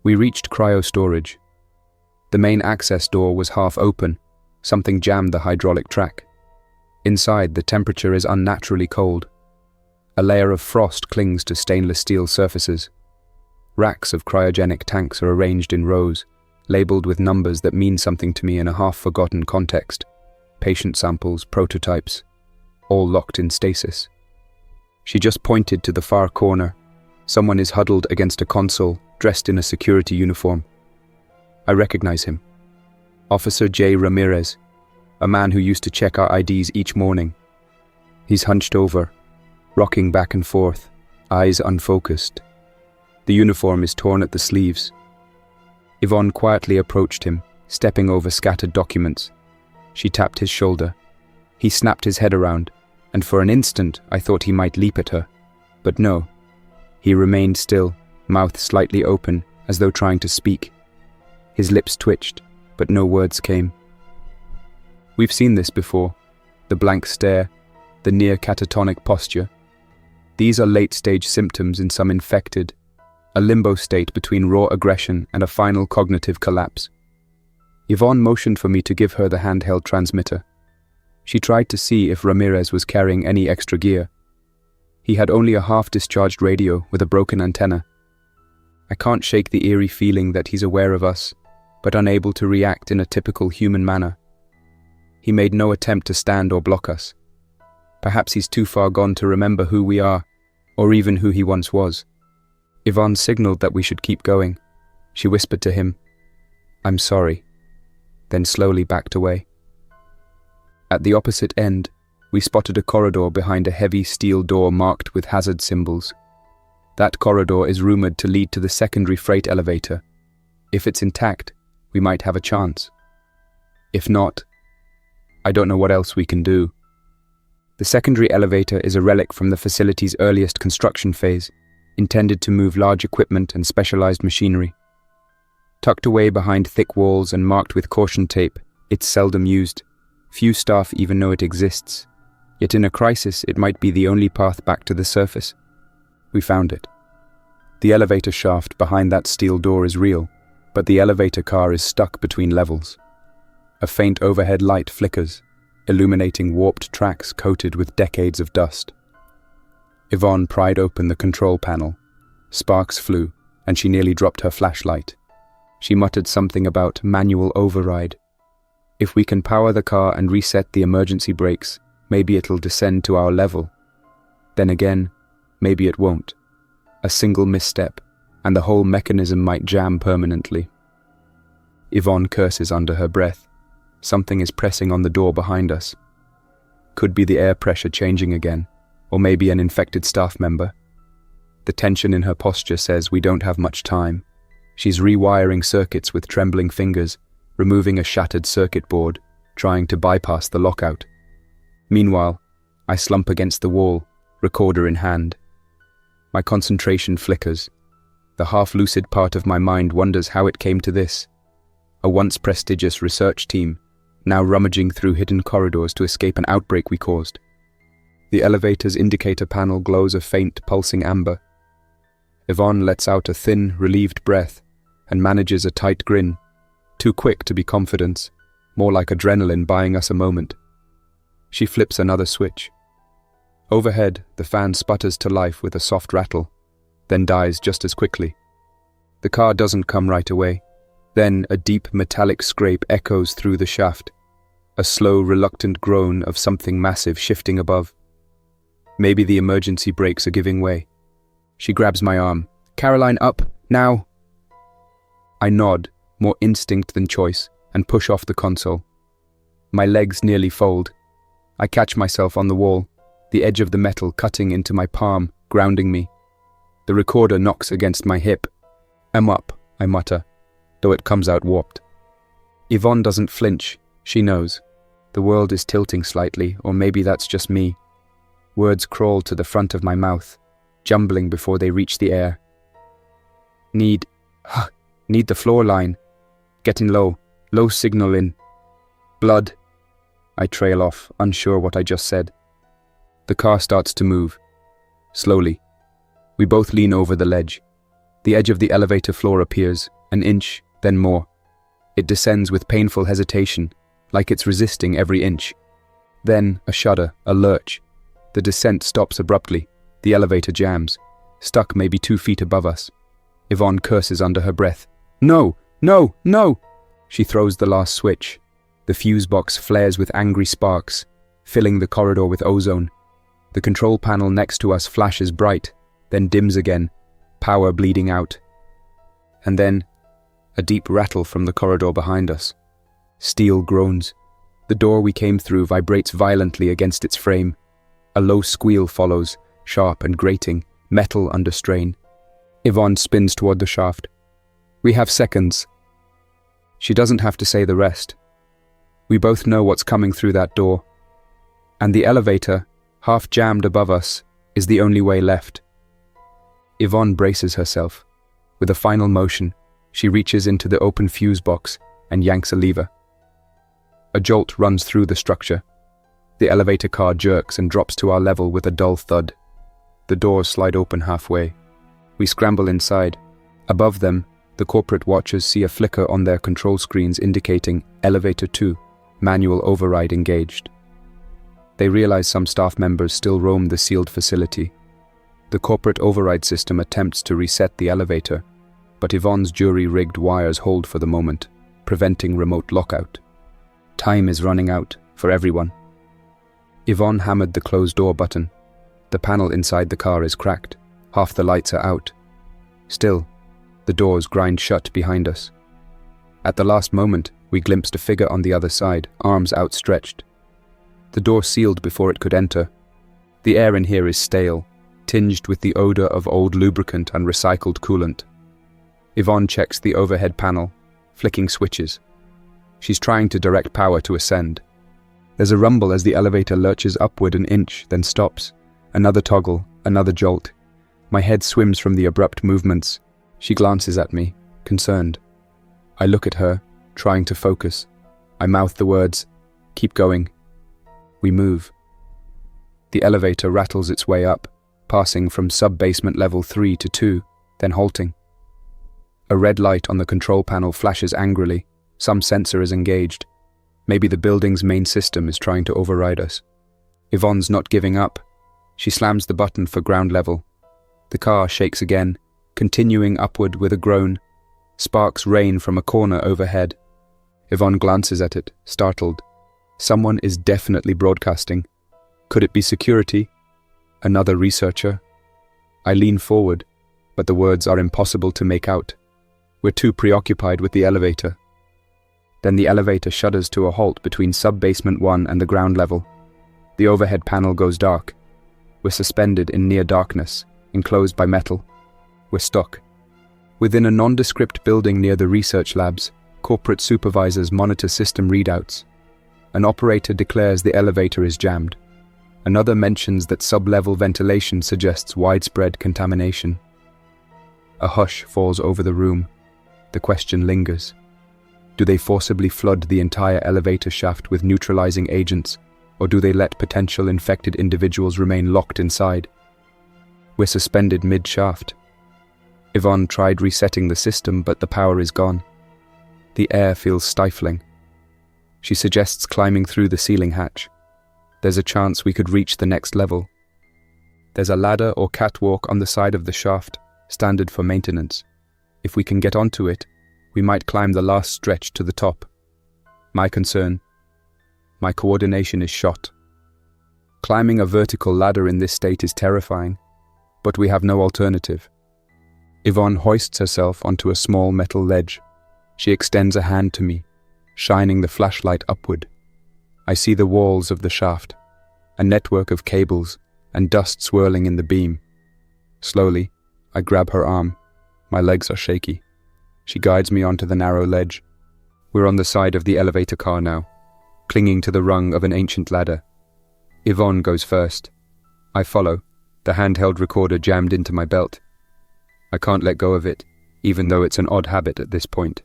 We reached cryo storage. The main access door was half open. Something jammed the hydraulic track. Inside, the temperature is unnaturally cold. A layer of frost clings to stainless steel surfaces. Racks of cryogenic tanks are arranged in rows, labeled with numbers that mean something to me in a half-forgotten context. Patient samples, prototypes, all locked in stasis. She just pointed to the far corner. Someone is huddled against a console, dressed in a security uniform. I recognize him. Officer J. Ramirez, a man who used to check our IDs each morning. He's hunched over, rocking back and forth, eyes unfocused. The uniform is torn at the sleeves. Yvonne quietly approached him, stepping over scattered documents. She tapped his shoulder. He snapped his head around, and for an instant I thought he might leap at her. But no. He remained still, mouth slightly open, as though trying to speak. His lips twitched, but no words came. We've seen this before. The blank stare, the near catatonic posture. These are late-stage symptoms in some infected, a limbo state between raw aggression and a final cognitive collapse. Yvonne motioned for me to give her the handheld transmitter. She tried to see if Ramirez was carrying any extra gear. He had only a half-discharged radio with a broken antenna. I can't shake the eerie feeling that he's aware of us, but unable to react in a typical human manner. He made no attempt to stand or block us. Perhaps he's too far gone to remember who we are, or even who he once was. Yvonne signaled that we should keep going. She whispered to him, "I'm sorry," then slowly backed away. At the opposite end, we spotted a corridor behind a heavy steel door marked with hazard symbols. That corridor is rumored to lead to the secondary freight elevator. If it's intact, we might have a chance. If not, I don't know what else we can do. The secondary elevator is a relic from the facility's earliest construction phase, intended to move large equipment and specialized machinery. Tucked away behind thick walls and marked with caution tape, it's seldom used. Few staff even know it exists. Yet in a crisis, it might be the only path back to the surface. We found it. The elevator shaft behind that steel door is real, but the elevator car is stuck between levels. A faint overhead light flickers, illuminating warped tracks coated with decades of dust. Yvonne pried open the control panel. Sparks flew, and she nearly dropped her flashlight. She muttered something about manual override. If we can power the car and reset the emergency brakes, maybe it'll descend to our level. Then again, maybe it won't. A single misstep, and the whole mechanism might jam permanently. Yvonne curses under her breath. Something is pressing on the door behind us. Could be the air pressure changing again, or maybe an infected staff member. The tension in her posture says we don't have much time. She's rewiring circuits with trembling fingers, removing a shattered circuit board, trying to bypass the lockout. Meanwhile, I slump against the wall, recorder in hand. My concentration flickers. The half-lucid part of my mind wonders how it came to this. A once prestigious research team, now rummaging through hidden corridors to escape an outbreak we caused. The elevator's indicator panel glows a faint, pulsing amber. Yvonne lets out a thin, relieved breath and manages a tight grin. Too quick to be confidence, more like adrenaline buying us a moment. She flips another switch. Overhead, the fan sputters to life with a soft rattle, then dies just as quickly. The car doesn't come right away. Then a deep metallic scrape echoes through the shaft, a slow, reluctant groan of something massive shifting above. Maybe the emergency brakes are giving way. She grabs my arm. "Caroline, up, now!" I nod, more instinct than choice, and push off the console. My legs nearly fold. I catch myself on the wall, the edge of the metal cutting into my palm, grounding me. The recorder knocks against my hip. "I'm up," I mutter, though it comes out warped. Yvonne doesn't flinch. She knows. The world is tilting slightly, or maybe that's just me. Words crawl to the front of my mouth, jumbling before they reach the air. Need the floor line. Getting low signal in. Blood. I trail off, unsure what I just said. The car starts to move. Slowly. We both lean over the ledge. The edge of the elevator floor appears, an inch, then more. It descends with painful hesitation, like it's resisting every inch. Then a shudder, a lurch. The descent stops abruptly. The elevator jams, stuck maybe 2 feet above us. Yvonne curses under her breath. "No! No! No!" She throws the last switch. The fuse box flares with angry sparks, filling the corridor with ozone. The control panel next to us flashes bright, then dims again, power bleeding out. And then, a deep rattle from the corridor behind us. Steel groans. The door we came through vibrates violently against its frame. A low squeal follows, sharp and grating, metal under strain. Yvonne spins toward the shaft. "We have seconds." She doesn't have to say the rest. We both know what's coming through that door. And the elevator, half jammed above us, is the only way left. Yvonne braces herself. With a final motion, she reaches into the open fuse box and yanks a lever. A jolt runs through the structure. The elevator car jerks and drops to our level with a dull thud. The doors slide open halfway. We scramble inside. Above them, the corporate watchers see a flicker on their control screens indicating Elevator 2, manual override engaged. They realize some staff members still roam the sealed facility. The corporate override system attempts to reset the elevator, but Yvonne's jury-rigged wires hold for the moment, preventing remote lockout. Time is running out for everyone. Yvonne hammered the closed door button. The panel inside the car is cracked. Half the lights are out. Still, the doors grind shut behind us. At the last moment, we glimpsed a figure on the other side, arms outstretched. The door sealed before it could enter. The air in here is stale, tinged with the odor of old lubricant and recycled coolant. Yvonne checks the overhead panel, flicking switches. She's trying to direct power to ascend. There's a rumble as the elevator lurches upward an inch, then stops. Another toggle, another jolt. My head swims from the abrupt movements. She glances at me, concerned. I look at her, trying to focus. I mouth the words, "Keep going." We move. The elevator rattles its way up, passing from sub-basement level 3 to 2, then halting. A red light on the control panel flashes angrily. Some sensor is engaged. Maybe the building's main system is trying to override us. Yvonne's not giving up. She slams the button for ground level. The car shakes again, continuing upward with a groan. Sparks rain from a corner overhead. Yvonne glances at it, startled. Someone is definitely broadcasting. Could it be security? Another researcher? I lean forward, but the words are impossible to make out. We're too preoccupied with the elevator. Then the elevator shudders to a halt between sub-basement 1 and the ground level. The overhead panel goes dark. We're suspended in near darkness, enclosed by metal. We're stuck. Within a nondescript building near the research labs, corporate supervisors monitor system readouts. An operator declares the elevator is jammed. Another mentions that sub-level ventilation suggests widespread contamination. A hush falls over the room. The question lingers. Do they forcibly flood the entire elevator shaft with neutralizing agents, or do they let potential infected individuals remain locked inside? We're suspended mid-shaft. Yvonne tried resetting the system, but the power is gone. The air feels stifling. She suggests climbing through the ceiling hatch. There's a chance we could reach the next level. There's a ladder or catwalk on the side of the shaft, standard for maintenance. If we can get onto it, we might climb the last stretch to the top. My concern: my coordination is shot. Climbing a vertical ladder in this state is terrifying, but we have no alternative. Yvonne hoists herself onto a small metal ledge. She extends a hand to me, shining the flashlight upward. I see the walls of the shaft, a network of cables, and dust swirling in the beam. Slowly, I grab her arm. My legs are shaky. She guides me onto the narrow ledge. We're on the side of the elevator car now, clinging to the rung of an ancient ladder. Yvonne goes first. I follow, the handheld recorder jammed into my belt. I can't let go of it, even though it's an odd habit at this point.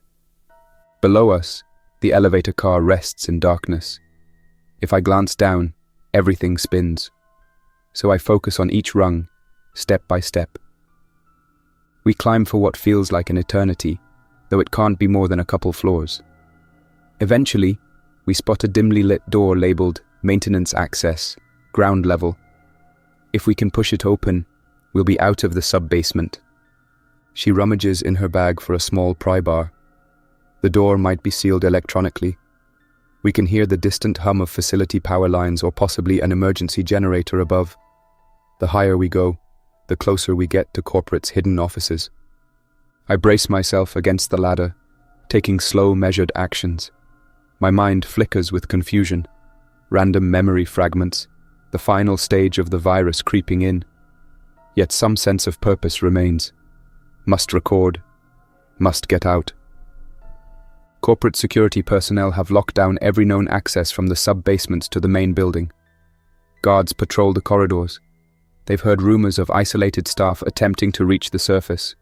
Below us, the elevator car rests in darkness. If I glance down, everything spins. So I focus on each rung, step by step. We climb for what feels like an eternity, though it can't be more than a couple floors. Eventually, we spot a dimly lit door labeled Maintenance Access, Ground Level. If we can push it open, we'll be out of the sub-basement. She rummages in her bag for a small pry bar. The door might be sealed electronically. We can hear the distant hum of facility power lines or possibly an emergency generator above. The higher we go, the closer we get to corporate's hidden offices. I brace myself against the ladder, taking slow, measured actions. My mind flickers with confusion, random memory fragments, the final stage of the virus creeping in. Yet some sense of purpose remains. Must record. Must get out. Corporate security personnel have locked down every known access from the sub-basements to the main building. Guards patrol the corridors. They've heard rumors of isolated staff attempting to reach the surface.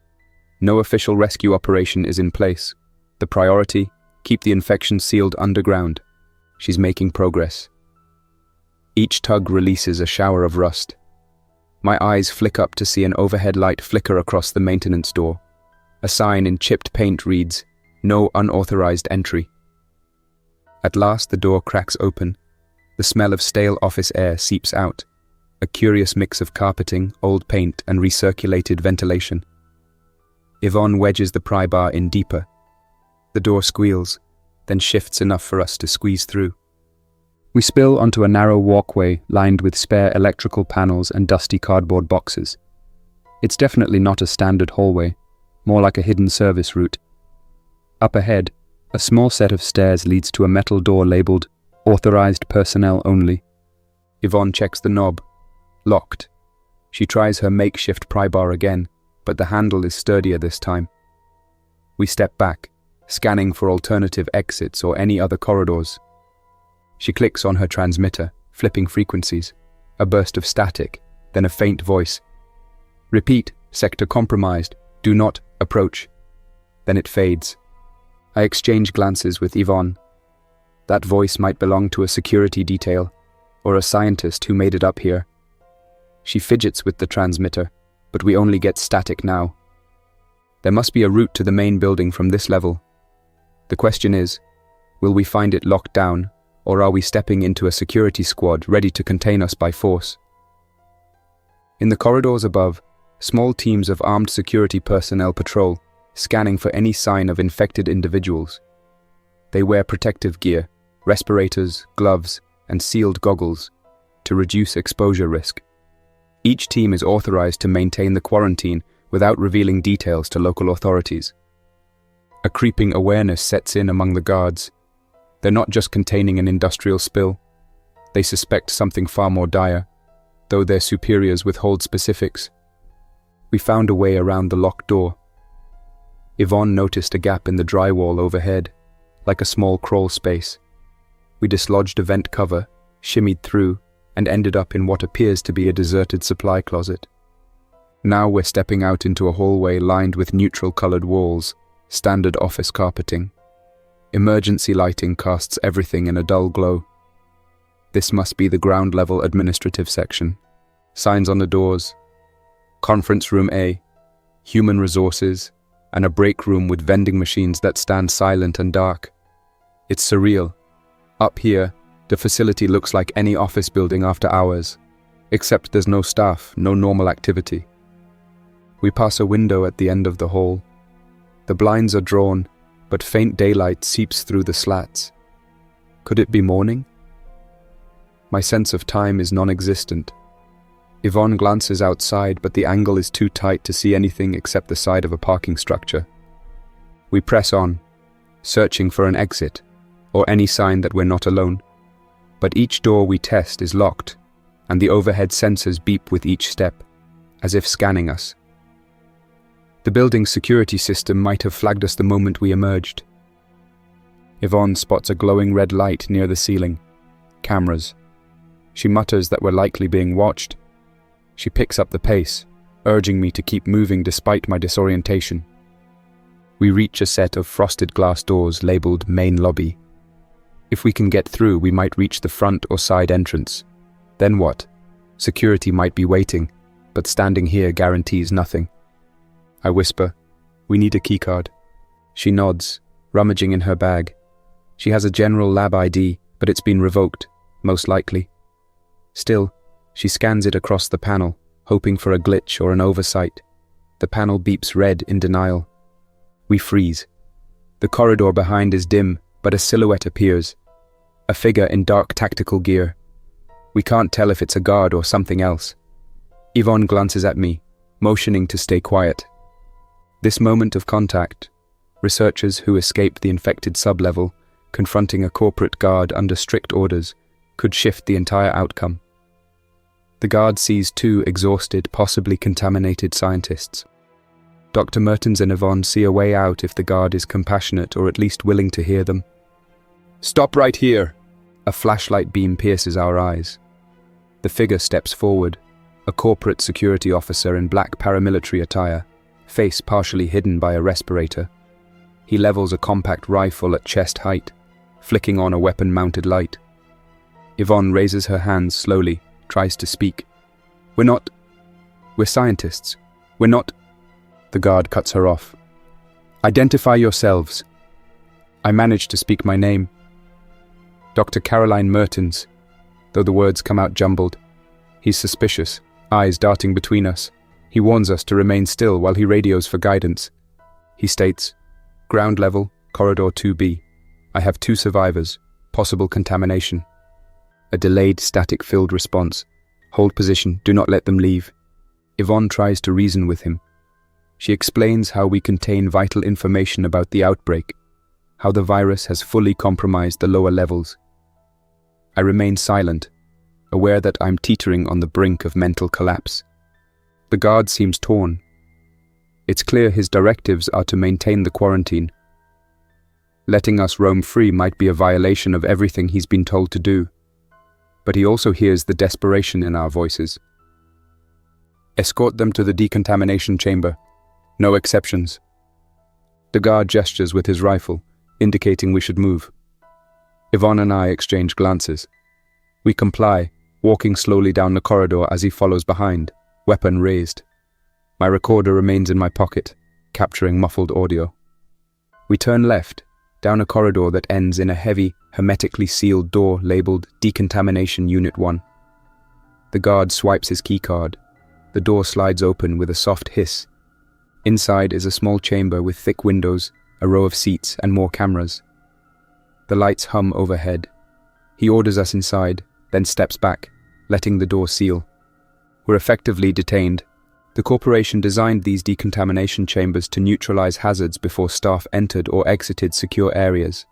No official rescue operation is in place. The priority: keep the infection sealed underground. She's making progress. Each tug releases a shower of rust. My eyes flick up to see an overhead light flicker across the maintenance door. A sign in chipped paint reads, "No unauthorized entry." At last the door cracks open. The smell of stale office air seeps out. A curious mix of carpeting, old paint, and recirculated ventilation. Yvonne wedges the pry bar in deeper. The door squeals, then shifts enough for us to squeeze through. We spill onto a narrow walkway lined with spare electrical panels and dusty cardboard boxes. It's definitely not a standard hallway. more like a hidden service route. Up ahead, a small set of stairs leads to a metal door labeled "Authorized Personnel Only." Yvonne checks the knob. Locked. She tries her makeshift pry bar again, but the handle is sturdier this time. We step back, scanning for alternative exits or any other corridors. She clicks on her transmitter, flipping frequencies. A burst of static, then a faint voice. "Repeat, sector compromised. Do not approach." Then it fades. I exchange glances with Yvonne. That voice might belong to a security detail, or a scientist who made it up here. She fidgets with the transmitter, but we only get static now. There must be a route to the main building from this level. The question is, will we find it locked down, or are we stepping into a security squad ready to contain us by force? In the corridors above, small teams of armed security personnel patrol, scanning for any sign of infected individuals. They wear protective gear, respirators, gloves, and sealed goggles to reduce exposure risk. Each team is authorized to maintain the quarantine without revealing details to local authorities. A creeping awareness sets in among the guards. They're not just containing an industrial spill. They suspect something far more dire, though their superiors withhold specifics. We found a way around the locked door. Yvonne noticed a gap in the drywall overhead, like a small crawl space. We dislodged a vent cover, shimmied through, and ended up in what appears to be a deserted supply closet. Now we're stepping out into a hallway lined with neutral-colored walls, standard office carpeting. Emergency lighting casts everything in a dull glow. This must be the ground-level administrative section. Signs on the doors. Conference Room A, Human Resources, and a break room with vending machines that stand silent and dark. It's surreal. Up here, the facility looks like any office building after hours, except there's no staff, no normal activity. We pass a window at the end of the hall. The blinds are drawn, but faint daylight seeps through the slats. Could it be morning? My sense of time is non-existent. Yvonne glances outside, but the angle is too tight to see anything except the side of a parking structure. We press on, searching for an exit, or any sign that we're not alone. But each door we test is locked, and the overhead sensors beep with each step, as if scanning us. The building's security system might have flagged us the moment we emerged. Yvonne spots a glowing red light near the ceiling. Cameras. She mutters that we're likely being watched. She picks up the pace, urging me to keep moving despite my disorientation. We reach a set of frosted glass doors labeled Main Lobby. If we can get through, we might reach the front or side entrance. Then what? Security might be waiting, but standing here guarantees nothing. I whisper, "We need a keycard." She nods, rummaging in her bag. She has a general lab ID, but it's been revoked, most likely. Still, she scans it across the panel, hoping for a glitch or an oversight. The panel beeps red in denial. We freeze. The corridor behind is dim, but a silhouette appears. A figure in dark tactical gear. We can't tell if it's a guard or something else. Yvonne glances at me, motioning to stay quiet. This moment of contact, researchers who escaped the infected sublevel, confronting a corporate guard under strict orders, could shift the entire outcome. The guard sees two exhausted, possibly contaminated scientists. Dr. Mertens and Yvonne see a way out if the guard is compassionate or at least willing to hear them. "Stop right here!" A flashlight beam pierces our eyes. The figure steps forward, a corporate security officer in black paramilitary attire, face partially hidden by a respirator. He levels a compact rifle at chest height, flicking on a weapon-mounted light. Yvonne raises her hands slowly, tries to speak. We're scientists. We're not..." The guard cuts her off. "Identify yourselves." I manage to speak my name. Dr. Caroline Mertens, though the words come out jumbled. He's suspicious, eyes darting between us. He warns us to remain still while he radios for guidance. He states, "Ground level, corridor 2B. I have 2 survivors, possible contamination." A delayed, static-filled response. "Hold position, do not let them leave." Yvonne tries to reason with him. She explains how we contain vital information about the outbreak, how the virus has fully compromised the lower levels. I remain silent, aware that I'm teetering on the brink of mental collapse. The guard seems torn. It's clear his directives are to maintain the quarantine. Letting us roam free might be a violation of everything he's been told to do, but he also hears the desperation in our voices. Escort them to the decontamination chamber. No exceptions. The guard gestures with his rifle, indicating we should move. Yvonne and I exchange glances. We comply, walking slowly down the corridor as he follows behind, weapon raised. My recorder remains in my pocket, capturing muffled audio. We turn left, down a corridor that ends in a heavy, hermetically sealed door labeled Decontamination Unit 1. The guard swipes his keycard. The door slides open with a soft hiss. Inside is a small chamber with thick windows, a row of seats, and more cameras. The lights hum overhead. He orders us inside, then steps back, letting the door seal. We're effectively detained. The corporation designed these decontamination chambers to neutralize hazards before staff entered or exited secure areas.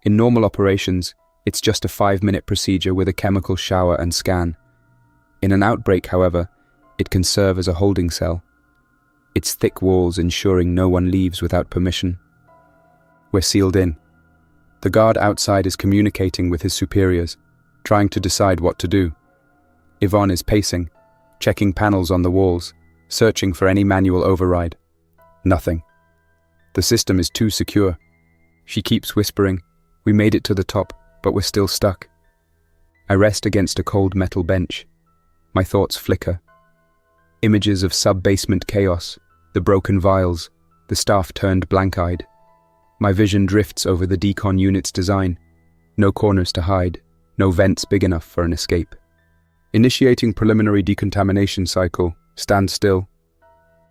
In normal operations, it's just a 5-minute procedure with a chemical shower and scan. In an outbreak, however, it can serve as a holding cell, its thick walls ensuring no one leaves without permission. We're sealed in. The guard outside is communicating with his superiors, trying to decide what to do. Yvonne is pacing, checking panels on the walls, searching for any manual override. Nothing. The system is too secure. She keeps whispering, "We made it to the top, but we're still stuck." I rest against a cold metal bench. My thoughts flicker. Images of sub-basement chaos, the broken vials, the staff turned blank-eyed. My vision drifts over the decon unit's design. No corners to hide, no vents big enough for an escape. Initiating preliminary decontamination cycle. Stand still.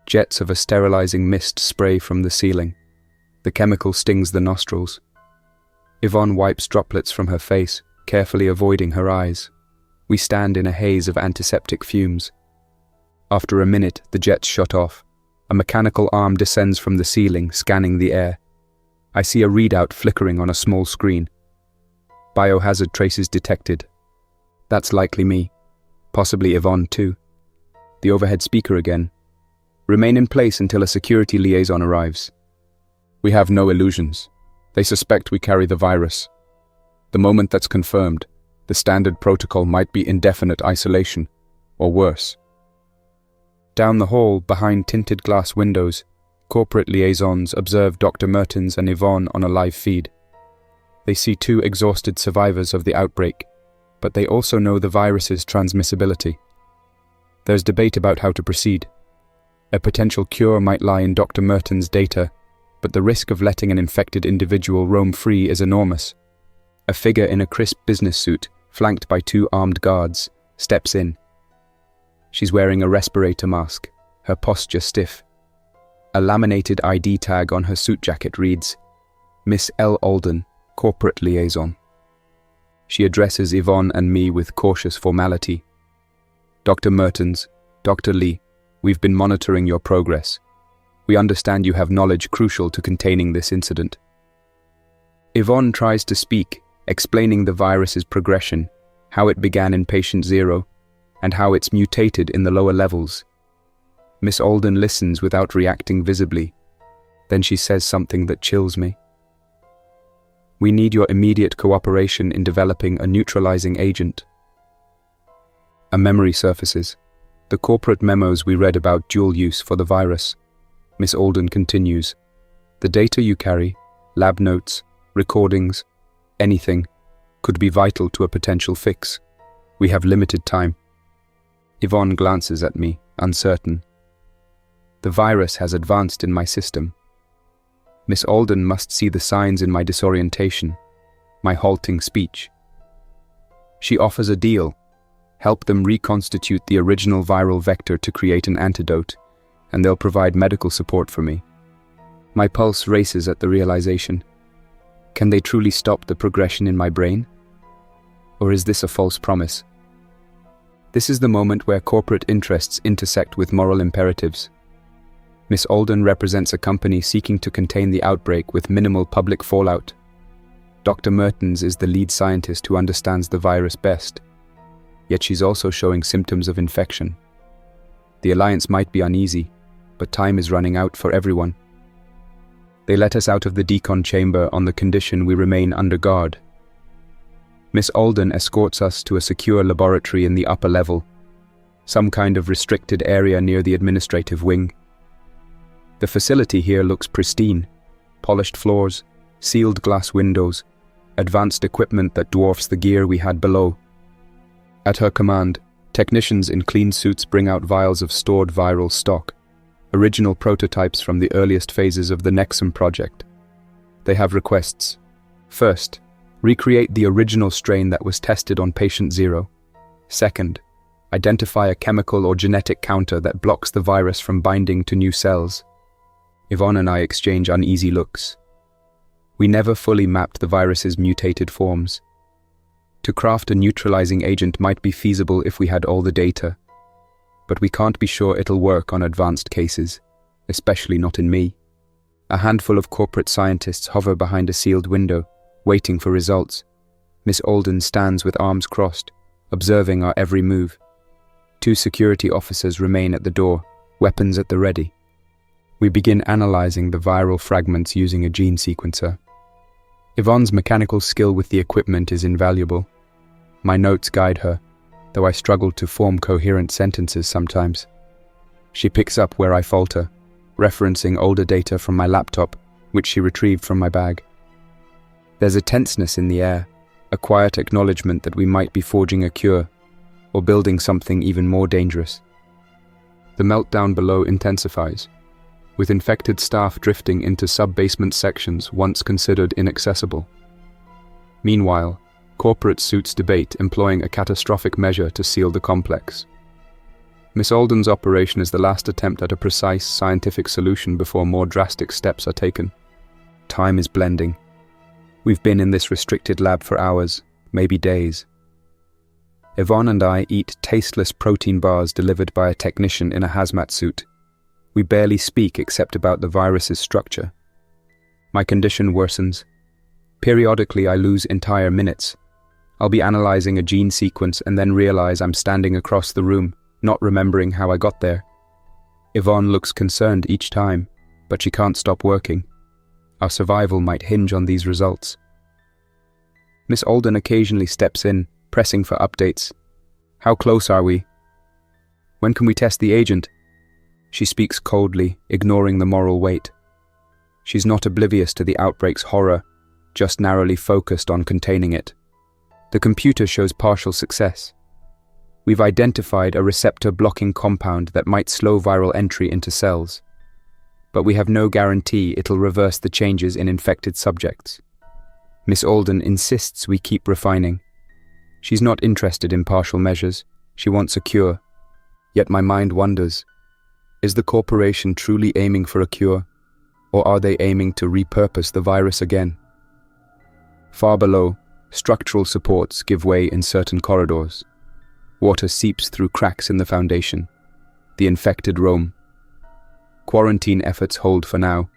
Jets of a sterilizing mist spray from the ceiling. The chemical stings the nostrils. Yvonne wipes droplets from her face, carefully avoiding her eyes. We stand in a haze of antiseptic fumes. After a minute, the jets shut off. A mechanical arm descends from the ceiling, scanning the air. I see a readout flickering on a small screen. Biohazard traces detected. That's likely me. Possibly Yvonne too. The overhead speaker again. Remain in place until a security liaison arrives. We have no illusions. They suspect we carry the virus. The moment that's confirmed, the standard protocol might be indefinite isolation, or worse. Down the hall, behind tinted glass windows, corporate liaisons observe Dr. Mertens and Yvonne on a live feed. They see 2 exhausted survivors of the outbreak, but they also know the virus's transmissibility. There's debate about how to proceed. A potential cure might lie in Dr. Mertens' data, but the risk of letting an infected individual roam free is enormous. A figure in a crisp business suit, flanked by 2 armed guards, steps in. She's wearing a respirator mask, her posture stiff. A laminated ID tag on her suit jacket reads, Miss L. Alden, Corporate Liaison. She addresses Yvonne and me with cautious formality. Dr. Mertens, Dr. Lee, we've been monitoring your progress. We understand you have knowledge crucial to containing this incident. Yvonne tries to speak, explaining the virus's progression, how it began in patient 0, and how it's mutated in the lower levels. Miss Alden listens without reacting visibly. Then she says something that chills me. We need your immediate cooperation in developing a neutralizing agent. A memory surfaces. The corporate memos we read about dual use for the virus. Miss Alden continues. The data you carry, lab notes, recordings, anything, could be vital to a potential fix. We have limited time. Yvonne glances at me, uncertain. The virus has advanced in my system. Miss Alden must see the signs in my disorientation, my halting speech. She offers a deal. Help them reconstitute the original viral vector to create an antidote, and they'll provide medical support for me. My pulse races at the realization. Can they truly stop the progression in my brain? Or is this a false promise? This is the moment where corporate interests intersect with moral imperatives. Miss Alden represents a company seeking to contain the outbreak with minimal public fallout. Dr. Mertens is the lead scientist who understands the virus best, yet she's also showing symptoms of infection. The alliance might be uneasy, but time is running out for everyone. They let us out of the decon chamber on the condition we remain under guard. Miss Alden escorts us to a secure laboratory in the upper level, some kind of restricted area near the administrative wing. The facility here looks pristine: polished floors, sealed glass windows, advanced equipment that dwarfs the gear we had below. At her command, technicians in clean suits bring out vials of stored viral stock, original prototypes from the earliest phases of the Nexum project. They have requests. First, recreate the original strain that was tested on patient 0. Second, identify a chemical or genetic counter that blocks the virus from binding to new cells. Yvonne and I exchange uneasy looks. We never fully mapped the virus's mutated forms. To craft a neutralizing agent might be feasible if we had all the data, but we can't be sure it'll work on advanced cases, especially not in me. A handful of corporate scientists hover behind a sealed window, waiting for results. Miss Alden stands with arms crossed, observing our every move. 2 security officers remain at the door, weapons at the ready. We begin analyzing the viral fragments using a gene sequencer. Yvonne's mechanical skill with the equipment is invaluable. My notes guide her, though I struggle to form coherent sentences sometimes. She picks up where I falter, referencing older data from my laptop, which she retrieved from my bag. There's a tenseness in the air, a quiet acknowledgement that we might be forging a cure, or building something even more dangerous. The meltdown below intensifies, with infected staff drifting into sub-basement sections once considered inaccessible. Meanwhile, corporate suits debate employing a catastrophic measure to seal the complex. Miss Alden's operation is the last attempt at a precise scientific solution before more drastic steps are taken. Time is blending. We've been in this restricted lab for hours, maybe days. Yvonne and I eat tasteless protein bars delivered by a technician in a hazmat suit. We barely speak except about the virus's structure. My condition worsens. Periodically I lose entire minutes. I'll be analyzing a gene sequence and then realize I'm standing across the room, not remembering how I got there. Yvonne looks concerned each time, but she can't stop working. Our survival might hinge on these results. Miss Alden occasionally steps in, pressing for updates. How close are we? When can we test the agent? She speaks coldly, ignoring the moral weight. She's not oblivious to the outbreak's horror, just narrowly focused on containing it. The computer shows partial success. We've identified a receptor-blocking compound that might slow viral entry into cells, but we have no guarantee it'll reverse the changes in infected subjects. Miss Alden insists we keep refining. She's not interested in partial measures. She wants a cure. Yet my mind wonders, is the corporation truly aiming for a cure, or are they aiming to repurpose the virus again? Far below, structural supports give way in certain corridors. Water seeps through cracks in the foundation. The infected roam. Quarantine efforts hold for now,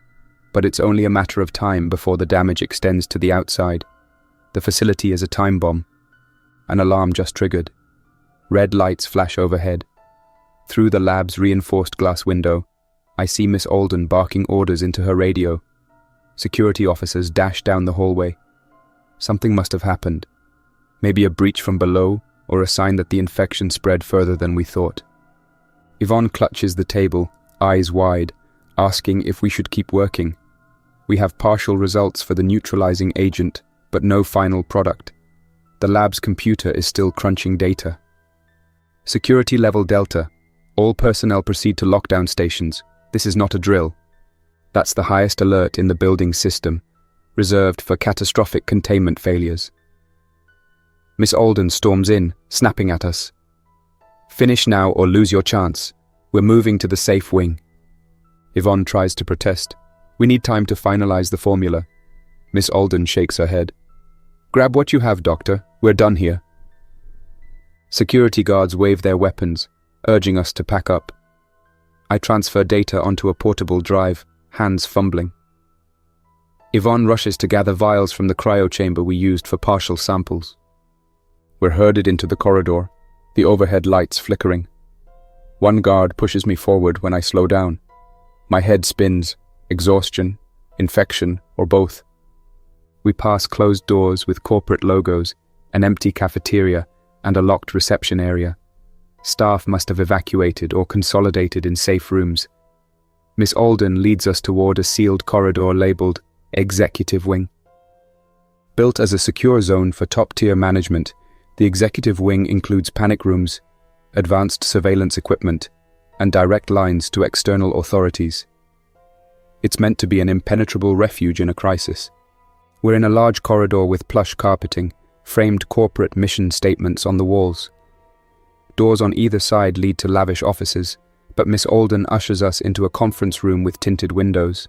but it's only a matter of time before the damage extends to the outside. The facility is a time bomb. An alarm just triggered. Red lights flash overhead. Through the lab's reinforced glass window, I see Miss Alden barking orders into her radio. Security officers dash down the hallway. Something must have happened. Maybe a breach from below, or a sign that the infection spread further than we thought. Yvonne clutches the table, eyes wide, asking if we should keep working. We have partial results for the neutralizing agent, but no final product. The lab's computer is still crunching data. Security level Delta. All personnel proceed to lockdown stations. This is not a drill. That's the highest alert in the building system, reserved for catastrophic containment failures. Miss Alden storms in, snapping at us. Finish now or lose your chance. We're moving to the safe wing. Yvonne tries to protest. We need time to finalize the formula. Miss Alden shakes her head. Grab what you have, Doctor. We're done here. Security guards wave their weapons, urging us to pack up. I transfer data onto a portable drive, hands fumbling. Yvonne rushes to gather vials from the cryo chamber we used for partial samples. We're herded into the corridor, the overhead lights flickering. One guard pushes me forward when I slow down. My head spins, exhaustion, infection, or both. We pass closed doors with corporate logos, an empty cafeteria, and a locked reception area. Staff must have evacuated or consolidated in safe rooms. Miss Alden leads us toward a sealed corridor labeled Executive Wing. Built as a secure zone for top-tier management, the Executive Wing includes panic rooms, advanced surveillance equipment, and direct lines to external authorities. It's meant to be an impenetrable refuge in a crisis. We're in a large corridor with plush carpeting, framed corporate mission statements on the walls. Doors on either side lead to lavish offices, but Miss Alden ushers us into a conference room with tinted windows.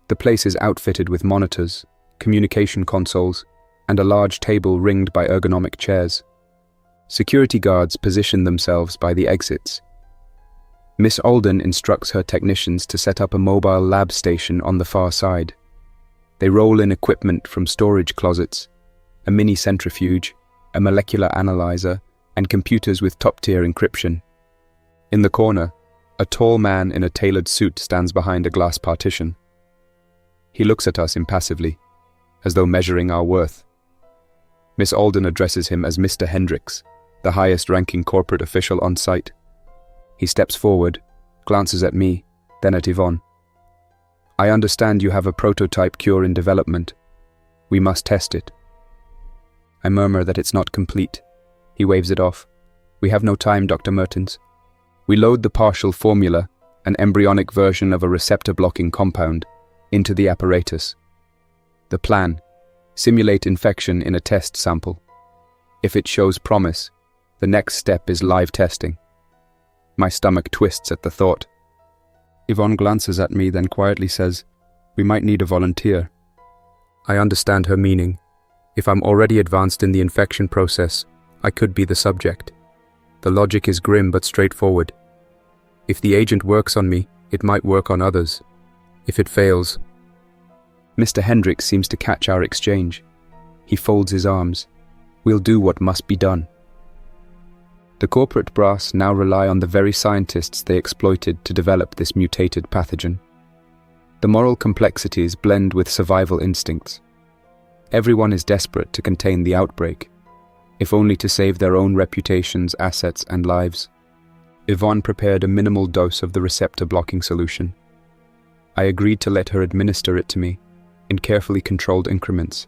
The place is outfitted with monitors, communication consoles, and a large table ringed by ergonomic chairs. Security guards position themselves by the exits. Miss Alden instructs her technicians to set up a mobile lab station on the far side. They roll in equipment from storage closets, a mini centrifuge, a molecular analyzer, and computers with top-tier encryption. In the corner, a tall man in a tailored suit stands behind a glass partition. He looks at us impassively, as though measuring our worth. Miss Alden addresses him as Mr. Hendricks, the highest-ranking corporate official on site. He steps forward, glances at me, then at Yvonne. "I understand you have a prototype cure in development. We must test it." I murmur that it's not complete. He waves it off. "We have no time, Dr. Mertens." We load the partial formula, an embryonic version of a receptor-blocking compound, into the apparatus. The plan: simulate infection in a test sample. If it shows promise, the next step is live testing. My stomach twists at the thought. Yvonne glances at me, then quietly says, "We might need a volunteer." I understand her meaning. If I'm already advanced in the infection process, I could be the subject. The logic is grim but straightforward. If the agent works on me, it might work on others. If it fails... Mr. Hendricks seems to catch our exchange. He folds his arms. We'll do what must be done. The corporate brass now rely on the very scientists they exploited to develop this mutated pathogen. The moral complexities blend with survival instincts. Everyone is desperate to contain the outbreak, if only to save their own reputations, assets, and lives. Yvonne prepared a minimal dose of the receptor-blocking solution. I agreed to let her administer it to me, in carefully controlled increments.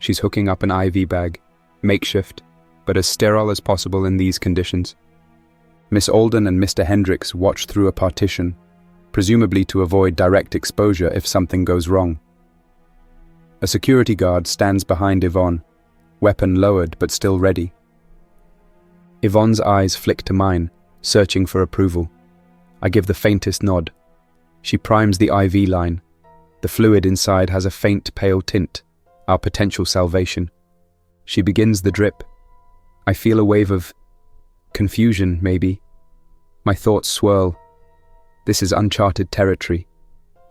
She's hooking up an IV bag, makeshift, but as sterile as possible in these conditions. Miss Alden and Mr. Hendricks watch through a partition, presumably to avoid direct exposure if something goes wrong. A security guard stands behind Yvonne, weapon lowered but still ready. Yvonne's eyes flick to mine, searching for approval. I give the faintest nod. She primes the IV line. The fluid inside has a faint pale tint, our potential salvation. She begins the drip. I feel a wave of confusion, maybe. My thoughts swirl. This is uncharted territory,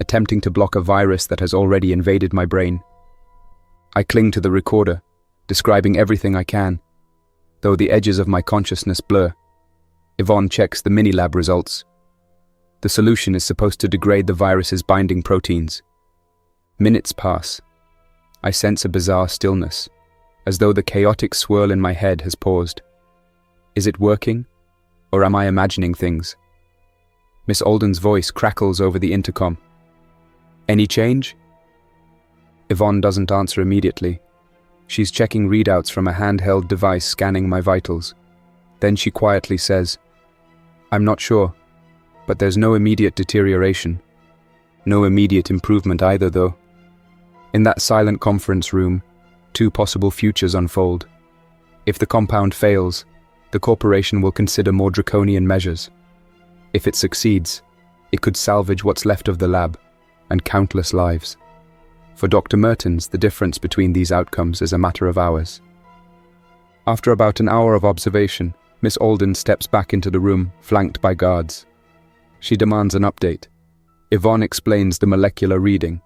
attempting to block a virus that has already invaded my brain. I cling to the recorder, describing everything I can, though the edges of my consciousness blur. Yvonne checks the mini-lab results. The solution is supposed to degrade the virus's binding proteins. Minutes pass. I sense a bizarre stillness, as though the chaotic swirl in my head has paused. Is it working, or am I imagining things? Miss Alden's voice crackles over the intercom. "Any change?" Yvonne doesn't answer immediately. She's checking readouts from a handheld device scanning my vitals. Then she quietly says, "I'm not sure, but there's no immediate deterioration. No immediate improvement either, though." In that silent conference room, two possible futures unfold. If the compound fails, the corporation will consider more draconian measures. If it succeeds, it could salvage what's left of the lab and countless lives. For Dr. Mertens, the difference between these outcomes is a matter of hours. After about an hour of observation, Miss Alden steps back into the room, flanked by guards. She demands an update. Yvonne explains the molecular reading.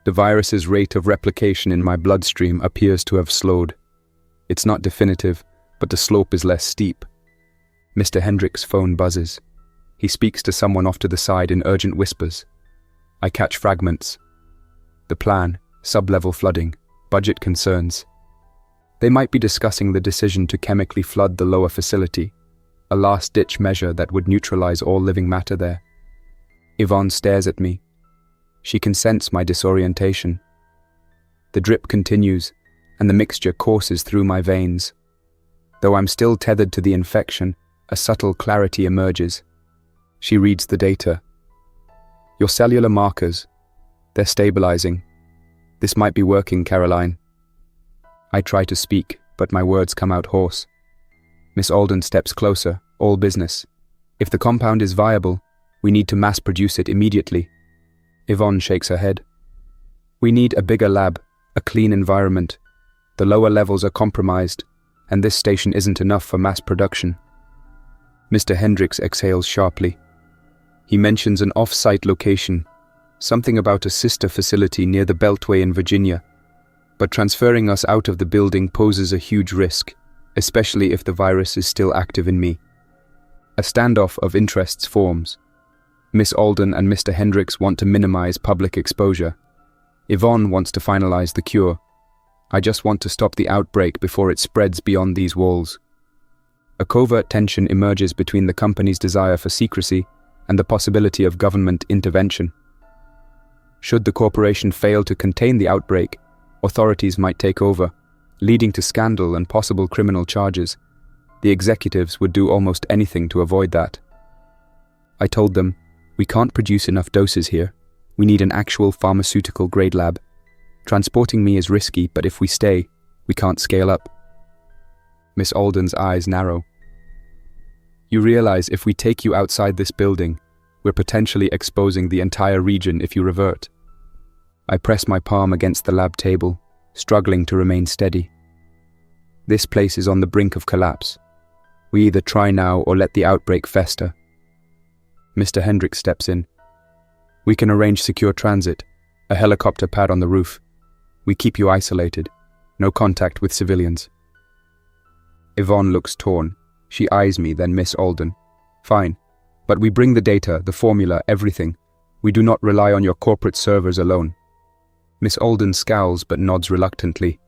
The virus's rate of replication in my bloodstream appears to have slowed. It's not definitive, but the slope is less steep. Mr. Hendrick's phone buzzes. He speaks to someone off to the side in urgent whispers. I catch fragments. The plan, sub-level flooding, budget concerns. They might be discussing the decision to chemically flood the lower facility, a last-ditch measure that would neutralize all living matter there. Yvonne stares at me. She can sense my disorientation. The drip continues, and the mixture courses through my veins. Though I'm still tethered to the infection, a subtle clarity emerges. She reads the data. Your cellular markers. They're stabilizing. This might be working, Caroline. I try to speak, but my words come out hoarse. Miss Alden steps closer, all business. If the compound is viable, we need to mass produce it immediately. Yvonne shakes her head. We need a bigger lab, a clean environment. The lower levels are compromised, and this station isn't enough for mass production. Mr. Hendricks exhales sharply. He mentions an off-site location, something about a sister facility near the Beltway in Virginia. But transferring us out of the building poses a huge risk, especially if the virus is still active in me. A standoff of interests forms. Miss Alden and Mr. Hendricks want to minimize public exposure. Yvonne wants to finalize the cure. I just want to stop the outbreak before it spreads beyond these walls. A covert tension emerges between the company's desire for secrecy and the possibility of government intervention. Should the corporation fail to contain the outbreak, authorities might take over, leading to scandal and possible criminal charges. The executives would do almost anything to avoid that. I told them, we can't produce enough doses here. We need an actual pharmaceutical-grade lab. Transporting me is risky, but if we stay, we can't scale up. Miss Alden's eyes narrow. You realize if we take you outside this building, we're potentially exposing the entire region if you revert. I press my palm against the lab table, struggling to remain steady. This place is on the brink of collapse. We either try now or let the outbreak fester. Mr. Hendricks steps in. We can arrange secure transit, a helicopter pad on the roof. We keep you isolated, no contact with civilians. Yvonne looks torn. She eyes me, then Miss Alden. Fine, but we bring the data, the formula, everything. We do not rely on your corporate servers alone. Miss Alden scowls but nods reluctantly.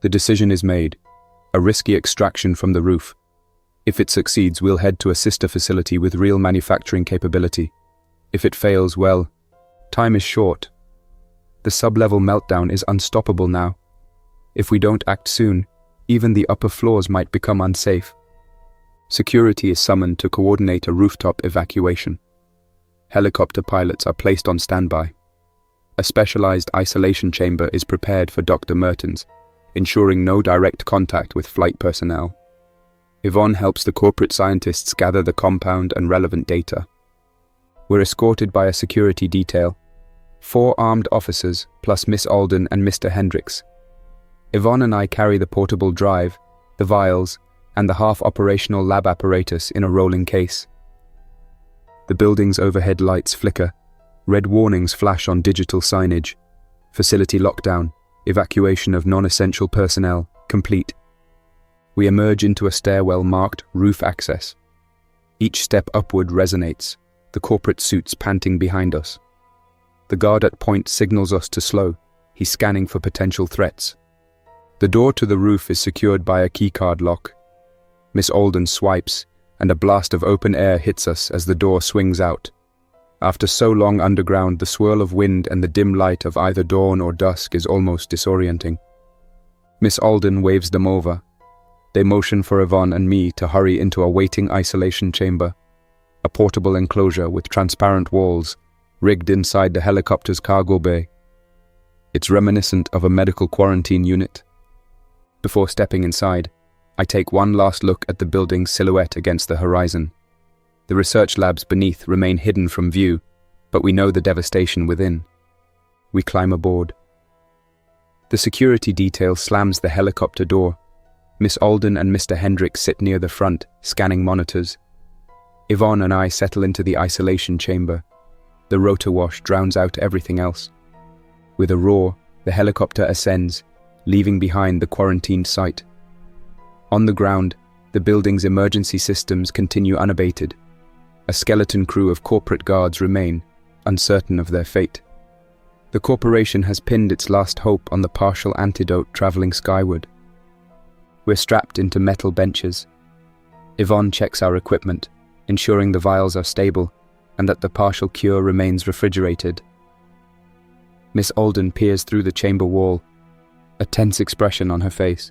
The decision is made. A risky extraction from the roof. If it succeeds, we'll head to a sister facility with real manufacturing capability. If it fails, well, time is short. The sub-level meltdown is unstoppable now. If we don't act soon, even the upper floors might become unsafe. Security is summoned to coordinate a rooftop evacuation. Helicopter pilots are placed on standby. A specialized isolation chamber is prepared for Dr. Mertens, ensuring no direct contact with flight personnel. Yvonne helps the corporate scientists gather the compound and relevant data. We're escorted by a security detail, 4 armed officers plus Miss Alden and Mr. Hendricks. Yvonne and I carry the portable drive, the vials, and the half-operational lab apparatus in a rolling case. The building's overhead lights flicker. Red warnings flash on digital signage. Facility lockdown, evacuation of non-essential personnel, complete. We emerge into a stairwell marked roof access. Each step upward resonates, the corporate suits panting behind us. The guard at point signals us to slow. He's scanning for potential threats. The door to the roof is secured by a keycard lock. Miss Alden swipes, and a blast of open air hits us as the door swings out. After so long underground, the swirl of wind and the dim light of either dawn or dusk is almost disorienting. Miss Alden waves them over. They motion for Yvonne and me to hurry into a waiting isolation chamber, a portable enclosure with transparent walls, rigged inside the helicopter's cargo bay. It's reminiscent of a medical quarantine unit. Before stepping inside, I take one last look at the building's silhouette against the horizon. The research labs beneath remain hidden from view, but we know the devastation within. We climb aboard. The security detail slams the helicopter door. Miss Alden and Mr. Hendricks sit near the front, scanning monitors. Yvonne and I settle into the isolation chamber. The rotor wash drowns out everything else. With a roar, the helicopter ascends, leaving behind the quarantined site. On the ground, the building's emergency systems continue unabated. A skeleton crew of corporate guards remain, uncertain of their fate. The corporation has pinned its last hope on the partial antidote traveling skyward. We're strapped into metal benches. Yvonne checks our equipment, ensuring the vials are stable and that the partial cure remains refrigerated. Miss Alden peers through the chamber wall, a tense expression on her face.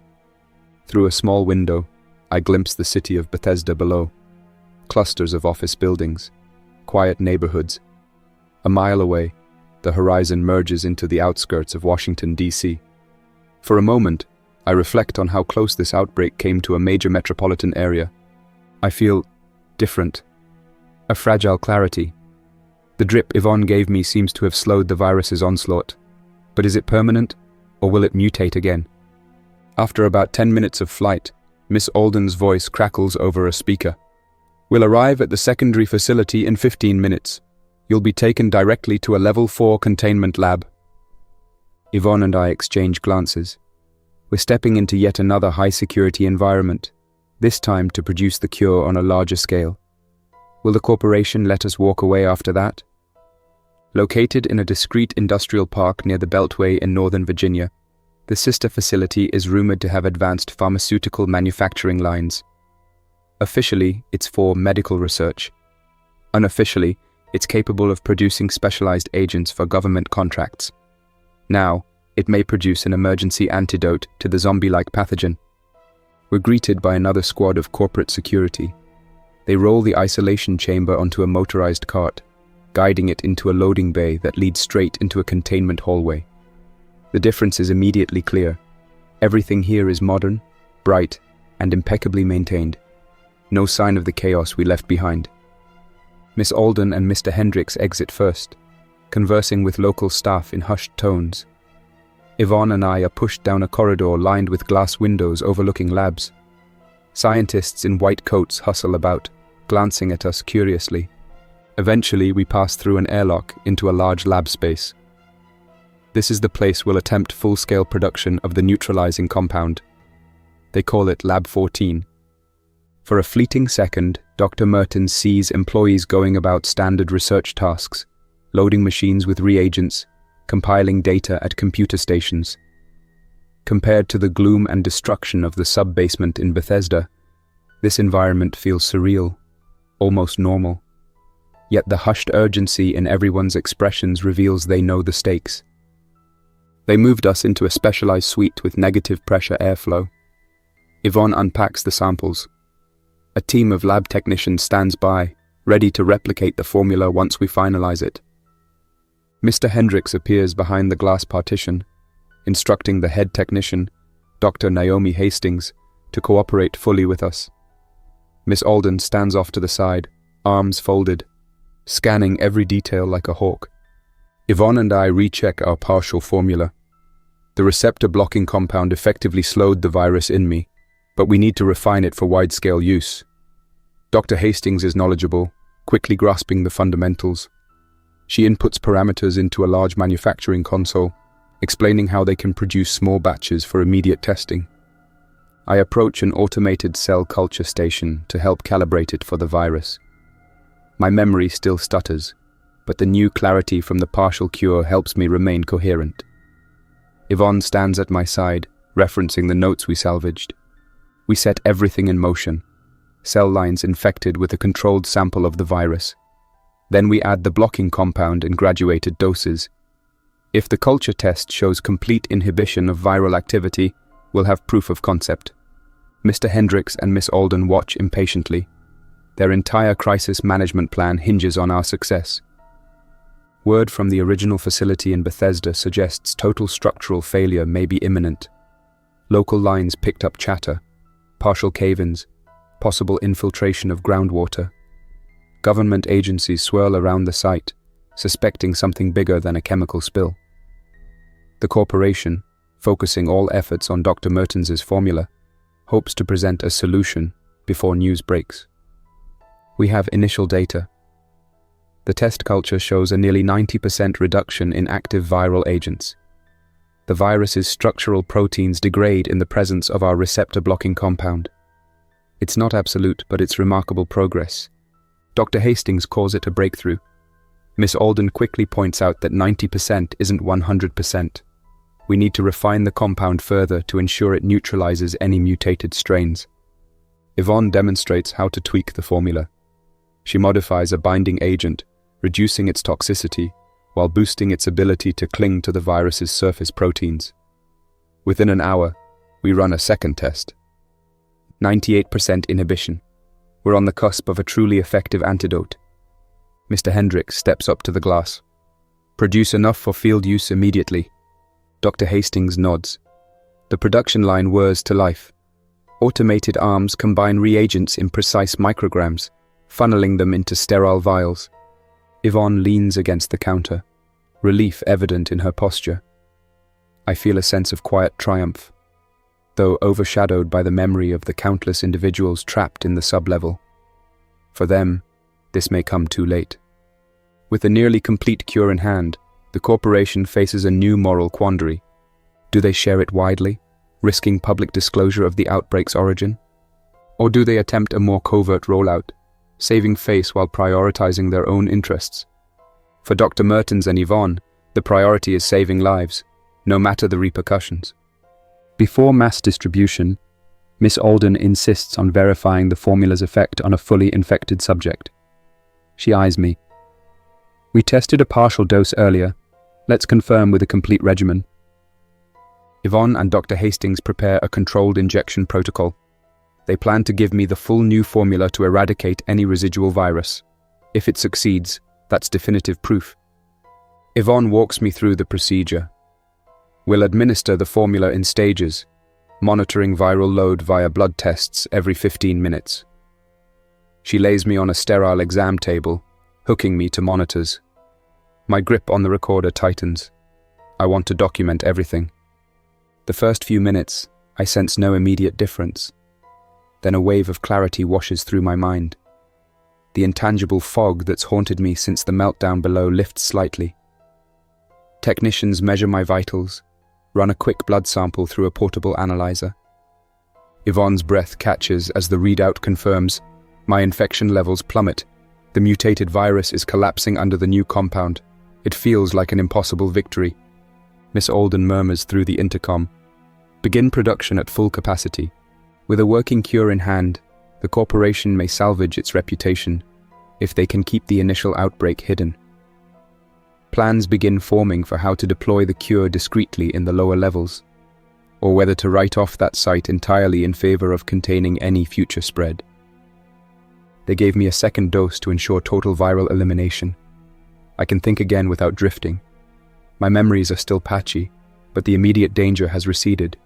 Through a small window, I glimpse the city of Bethesda below. Clusters of office buildings, quiet neighborhoods. A mile away, the horizon merges into the outskirts of Washington, D.C. For a moment, I reflect on how close this outbreak came to a major metropolitan area. I feel different. A fragile clarity. The drip Yvonne gave me seems to have slowed the virus's onslaught. But is it permanent, or will it mutate again? After about 10 minutes of flight, Miss Alden's voice crackles over a speaker. "We'll arrive at the secondary facility in 15 minutes. You'll be taken directly to a level 4 containment lab." Yvonne and I exchange glances. We're stepping into yet another high-security environment, this time to produce the cure on a larger scale. Will the corporation let us walk away after that? Located in a discreet industrial park near the Beltway in Northern Virginia, the sister facility is rumored to have advanced pharmaceutical manufacturing lines. Officially, it's for medical research. Unofficially, it's capable of producing specialized agents for government contracts. Now, it may produce an emergency antidote to the zombie-like pathogen. We're greeted by another squad of corporate security. They roll the isolation chamber onto a motorized cart, guiding it into a loading bay that leads straight into a containment hallway. The difference is immediately clear. Everything here is modern, bright, and impeccably maintained. No sign of the chaos we left behind. Miss Alden and Mr. Hendricks exit first, conversing with local staff in hushed tones. Yvonne and I are pushed down a corridor lined with glass windows overlooking labs. Scientists in white coats hustle about, glancing at us curiously. Eventually, we pass through an airlock into a large lab space. This is the place we'll attempt full-scale production of the neutralizing compound. They call it Lab 14. For a fleeting second, Dr. Mertens sees employees going about standard research tasks, loading machines with reagents, compiling data at computer stations. Compared to the gloom and destruction of the sub-basement in Bethesda, this environment feels surreal, almost normal. Yet the hushed urgency in everyone's expressions reveals they know the stakes. They moved us into a specialized suite with negative pressure airflow. Yvonne unpacks the samples. A team of lab technicians stands by, ready to replicate the formula once we finalize it. Mr. Hendricks appears behind the glass partition, instructing the head technician, Dr. Naomi Hastings, to cooperate fully with us. Miss Alden stands off to the side, arms folded, scanning every detail like a hawk. Yvonne and I recheck our partial formula. The receptor-blocking compound effectively slowed the virus in me, but we need to refine it for wide-scale use. Dr. Hastings is knowledgeable, quickly grasping the fundamentals. She inputs parameters into a large manufacturing console, explaining how they can produce small batches for immediate testing. I approach an automated cell culture station to help calibrate it for the virus. My memory still stutters, but the new clarity from the partial cure helps me remain coherent. Yvonne stands at my side, referencing the notes we salvaged. We set everything in motion, cell lines infected with a controlled sample of the virus. Then we add the blocking compound in graduated doses. If the culture test shows complete inhibition of viral activity, we'll have proof of concept. Mr. Hendricks and Miss Alden watch impatiently. Their entire crisis management plan hinges on our success. Word from the original facility in Bethesda suggests total structural failure may be imminent. Local lines picked up chatter, partial cave-ins, possible infiltration of groundwater. Government agencies swirl around the site, suspecting something bigger than a chemical spill. The corporation, focusing all efforts on Dr. Mertens's formula, hopes to present a solution before news breaks. We have initial data. The test culture shows a nearly 90% reduction in active viral agents. The virus's structural proteins degrade in the presence of our receptor-blocking compound. It's not absolute, but it's remarkable progress. Dr. Hastings calls it a breakthrough. Miss Alden quickly points out that 90% isn't 100%. We need to refine the compound further to ensure it neutralizes any mutated strains. Yvonne demonstrates how to tweak the formula. She modifies a binding agent, reducing its toxicity, while boosting its ability to cling to the virus's surface proteins. Within an hour, we run a second test. 98% inhibition. We're on the cusp of a truly effective antidote. Mr. Hendricks steps up to the glass. Produce enough for field use immediately. Dr. Hastings nods. The production line whirs to life. Automated arms combine reagents in precise micrograms, funneling them into sterile vials. Yvonne leans against the counter, relief evident in her posture. I feel a sense of quiet triumph, though overshadowed by the memory of the countless individuals trapped in the sublevel. For them, this may come too late. With a nearly complete cure in hand, the corporation faces a new moral quandary. Do they share it widely, risking public disclosure of the outbreak's origin? Or do they attempt a more covert rollout, saving face while prioritizing their own interests? For Dr. Mertens and Yvonne, the priority is saving lives, no matter the repercussions. Before mass distribution, Miss Alden insists on verifying the formula's effect on a fully infected subject. She eyes me. We tested a partial dose earlier. Let's confirm with a complete regimen. Yvonne and Dr. Hastings prepare a controlled injection protocol. They plan to give me the full new formula to eradicate any residual virus. If it succeeds, that's definitive proof. Yvonne walks me through the procedure. We'll administer the formula in stages, monitoring viral load via blood tests every 15 minutes. She lays me on a sterile exam table, hooking me to monitors. My grip on the recorder tightens. I want to document everything. The first few minutes, I sense no immediate difference. Then a wave of clarity washes through my mind. The intangible fog that's haunted me since the meltdown below lifts slightly. Technicians measure my vitals, run a quick blood sample through a portable analyzer. Yvonne's breath catches as the readout confirms. My infection levels plummet. The mutated virus is collapsing under the new compound. It feels like an impossible victory. Miss Alden murmurs through the intercom. Begin production at full capacity. With a working cure in hand, the corporation may salvage its reputation if they can keep the initial outbreak hidden. Plans begin forming for how to deploy the cure discreetly in the lower levels, or whether to write off that site entirely in favor of containing any future spread. They gave me a second dose to ensure total viral elimination. I can think again without drifting. My memories are still patchy, but the immediate danger has receded.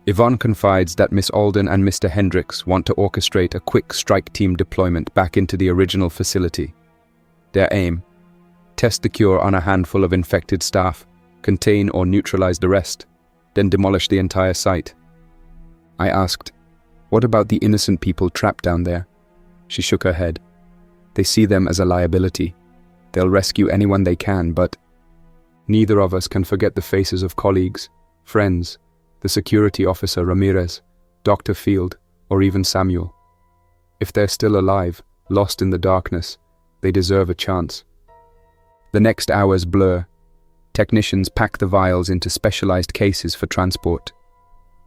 Yvonne confides that Miss Alden and Mr. Hendricks want to orchestrate a quick strike team deployment back into the original facility. Their aim: test the cure on a handful of infected staff, contain or neutralize the rest, then demolish the entire site. I asked, what about the innocent people trapped down there? She shook her head. They see them as a liability. They'll rescue anyone they can, but neither of us can forget the faces of colleagues, friends, the security officer Ramirez, Dr. Field, or even Samuel. If they're still alive, lost in the darkness, they deserve a chance. The next hours blur. Technicians pack the vials into specialized cases for transport.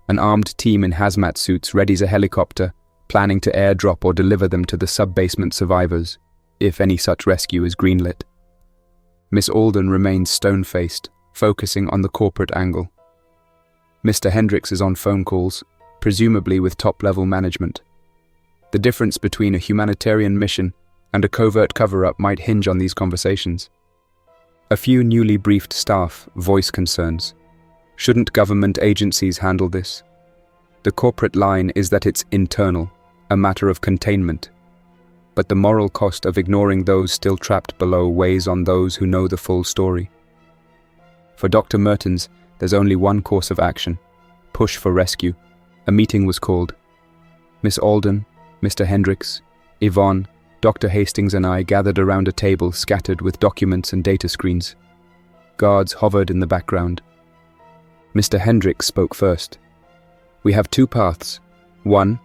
An armed team in hazmat suits readies a helicopter, planning to airdrop or deliver them to the sub-basement survivors, if any such rescue is greenlit. Miss Alden remains stone-faced, focusing on the corporate angle. Mr. Hendricks is on phone calls, presumably with top-level management. The difference between a humanitarian mission and a covert cover-up might hinge on these conversations. A few newly briefed staff voice concerns. Shouldn't government agencies handle this? The corporate line is that it's internal, a matter of containment. But the moral cost of ignoring those still trapped below weighs on those who know the full story. For Dr. Mertens, there's only one course of action: push for rescue. A meeting was called. Miss Alden, Mr. Hendricks, Yvonne, Dr. Hastings and I gathered around a table scattered with documents and data screens. Guards hovered in the background. Mr. Hendricks spoke first. We have two paths. One,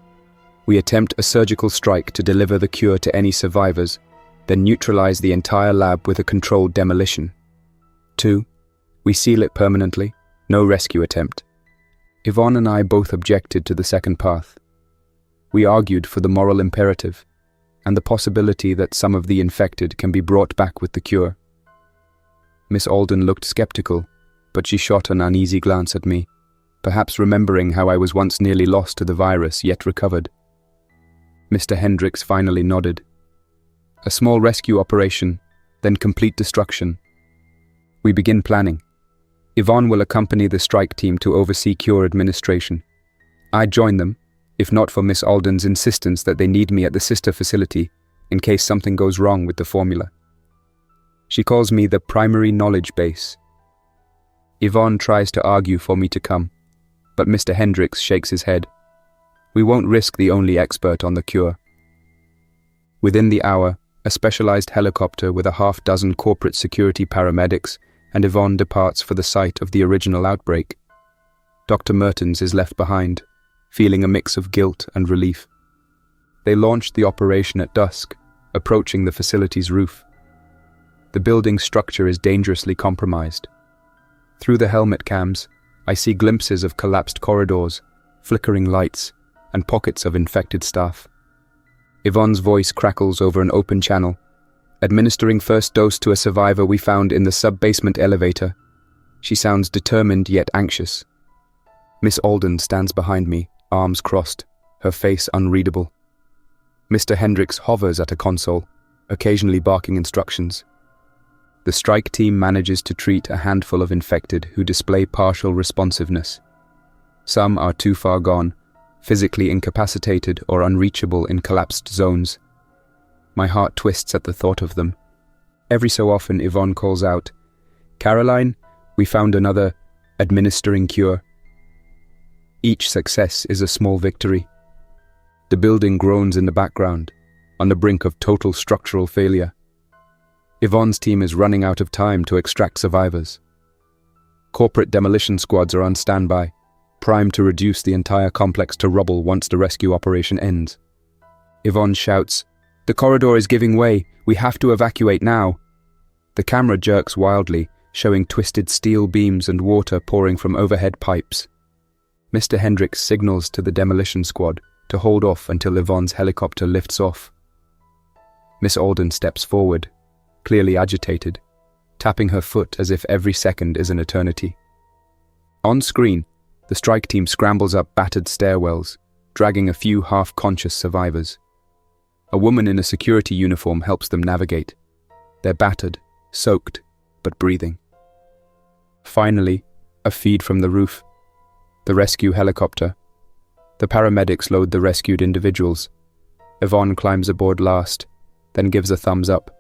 we attempt a surgical strike to deliver the cure to any survivors, then neutralize the entire lab with a controlled demolition. Two, we seal it permanently, no rescue attempt. Yvonne and I both objected to the second path. We argued for the moral imperative and the possibility that some of the infected can be brought back with the cure. Miss Alden looked skeptical, but she shot an uneasy glance at me, perhaps remembering how I was once nearly lost to the virus yet recovered. Mr. Hendricks finally nodded. A small rescue operation, then complete destruction. We begin planning. Yvonne will accompany the strike team to oversee cure administration. I join them, if not for Miss Alden's insistence that they need me at the sister facility in case something goes wrong with the formula. She calls me the primary knowledge base. Yvonne tries to argue for me to come, but Mr. Hendricks shakes his head. We won't risk the only expert on the cure. Within the hour, a specialized helicopter with a half-dozen corporate security paramedics and Yvonne departs for the site of the original outbreak. Dr. Mertens is left behind, feeling a mix of guilt and relief. They launched the operation at dusk, approaching the facility's roof. The building's structure is dangerously compromised. Through the helmet cams, I see glimpses of collapsed corridors, flickering lights, and pockets of infected staff. Yvonne's voice crackles over an open channel, administering first dose to a survivor we found in the sub-basement elevator. She sounds determined yet anxious. Miss Alden stands behind me, arms crossed, her face unreadable. Mr. Hendricks hovers at a console, occasionally barking instructions. The strike team manages to treat a handful of infected who display partial responsiveness. Some are too far gone, physically incapacitated or unreachable in collapsed zones. My heart twists at the thought of them. Every so often Yvonne calls out, "Caroline, we found another administering cure." Each success is a small victory. The building groans in the background, on the brink of total structural failure. Yvonne's team is running out of time to extract survivors. Corporate demolition squads are on standby, primed to reduce the entire complex to rubble once the rescue operation ends. Yvonne shouts, "The corridor is giving way. We have to evacuate now." The camera jerks wildly, showing twisted steel beams and water pouring from overhead pipes. Mr. Hendricks signals to the demolition squad to hold off until Yvonne's helicopter lifts off. Miss Alden steps forward, clearly agitated, tapping her foot as if every second is an eternity. On screen, the strike team scrambles up battered stairwells, dragging a few half-conscious survivors. A woman in a security uniform helps them navigate. They're battered, soaked, but breathing. Finally, a feed from the roof. The rescue helicopter. The paramedics load the rescued individuals. Yvonne climbs aboard last, then gives a thumbs up.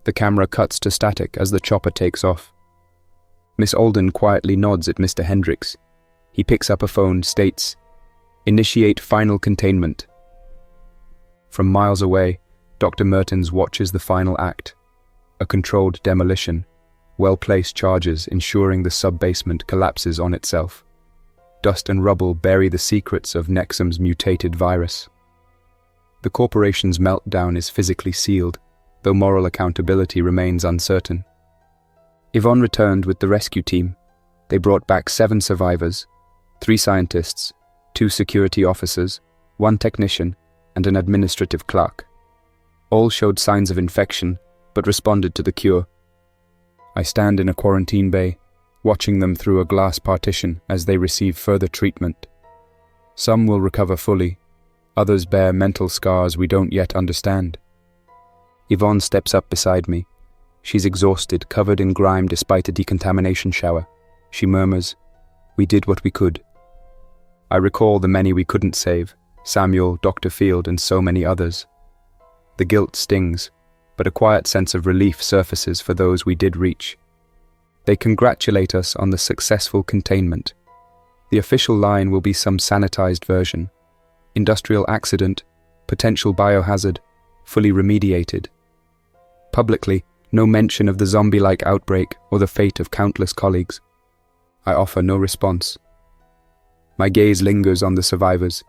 The camera cuts to static as the chopper takes off. Miss Alden quietly nods at Mr. Hendricks. He picks up a phone, states, "Initiate final containment." From miles away, Dr. Mertens watches the final act. A controlled demolition, well-placed charges ensuring the sub-basement collapses on itself. Dust and rubble bury the secrets of Nexum's mutated virus. The corporation's meltdown is physically sealed, though moral accountability remains uncertain. Yvonne returned with the rescue team. They brought back 7 survivors, 3 scientists, 2 security officers, 1 technician, and an administrative clerk. All showed signs of infection, but responded to the cure. I stand in a quarantine bay, watching them through a glass partition as they receive further treatment. Some will recover fully, others bear mental scars we don't yet understand. Yvonne steps up beside me. She's exhausted, covered in grime despite a decontamination shower. She murmurs, "We did what we could." I recall the many we couldn't save, Samuel, Dr. Field, and so many others. The guilt stings, but a quiet sense of relief surfaces for those we did reach. They congratulate us on the successful containment. The official line will be some sanitized version. Industrial accident, potential biohazard, fully remediated. Publicly, no mention of the zombie-like outbreak or the fate of countless colleagues. I offer no response. My gaze lingers on the survivors,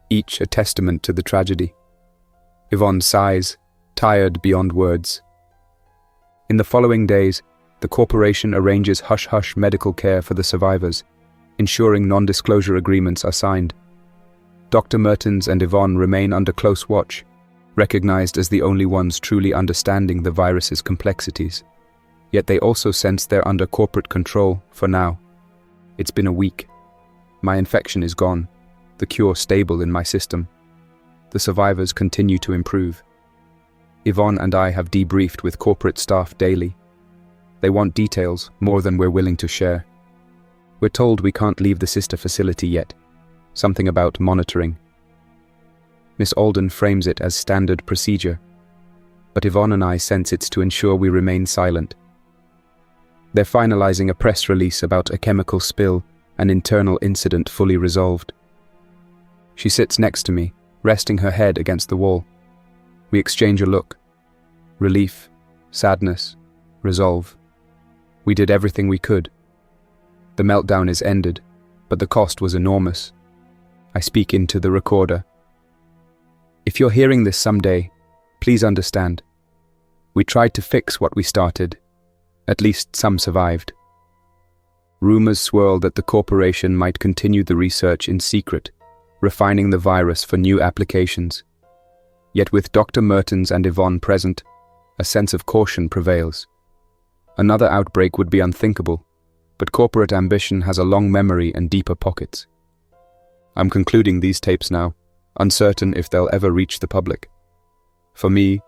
each a testament to the tragedy. Yvonne sighs, tired beyond words. In the following days, the corporation arranges hush-hush medical care for the survivors, ensuring non-disclosure agreements are signed. Dr. Mertens and Yvonne remain under close watch, recognized as the only ones truly understanding the virus's complexities. Yet they also sense they're under corporate control for now. It's been a week. My infection is gone, the cure stable in my system. The survivors continue to improve. Yvonne and I have debriefed with corporate staff daily. They want details more than we're willing to share. We're told we can't leave the sister facility yet. Something about monitoring. Miss Alden frames it as standard procedure, but Yvonne and I sense it's to ensure we remain silent. They're finalizing a press release about a chemical spill, an internal incident fully resolved. She sits next to me, resting her head against the wall. We exchange a look. Relief, sadness, resolve. We did everything we could. The meltdown is ended, but the cost was enormous. I speak into the recorder. If you're hearing this someday, please understand. We tried to fix what we started. At least some survived. Rumors swirl that the corporation might continue the research in secret, refining the virus for new applications. Yet with Dr. Mertens and Yvonne present, a sense of caution prevails. Another outbreak would be unthinkable, but corporate ambition has a long memory and deeper pockets. I'm concluding these tapes now, uncertain if they'll ever reach the public. For me,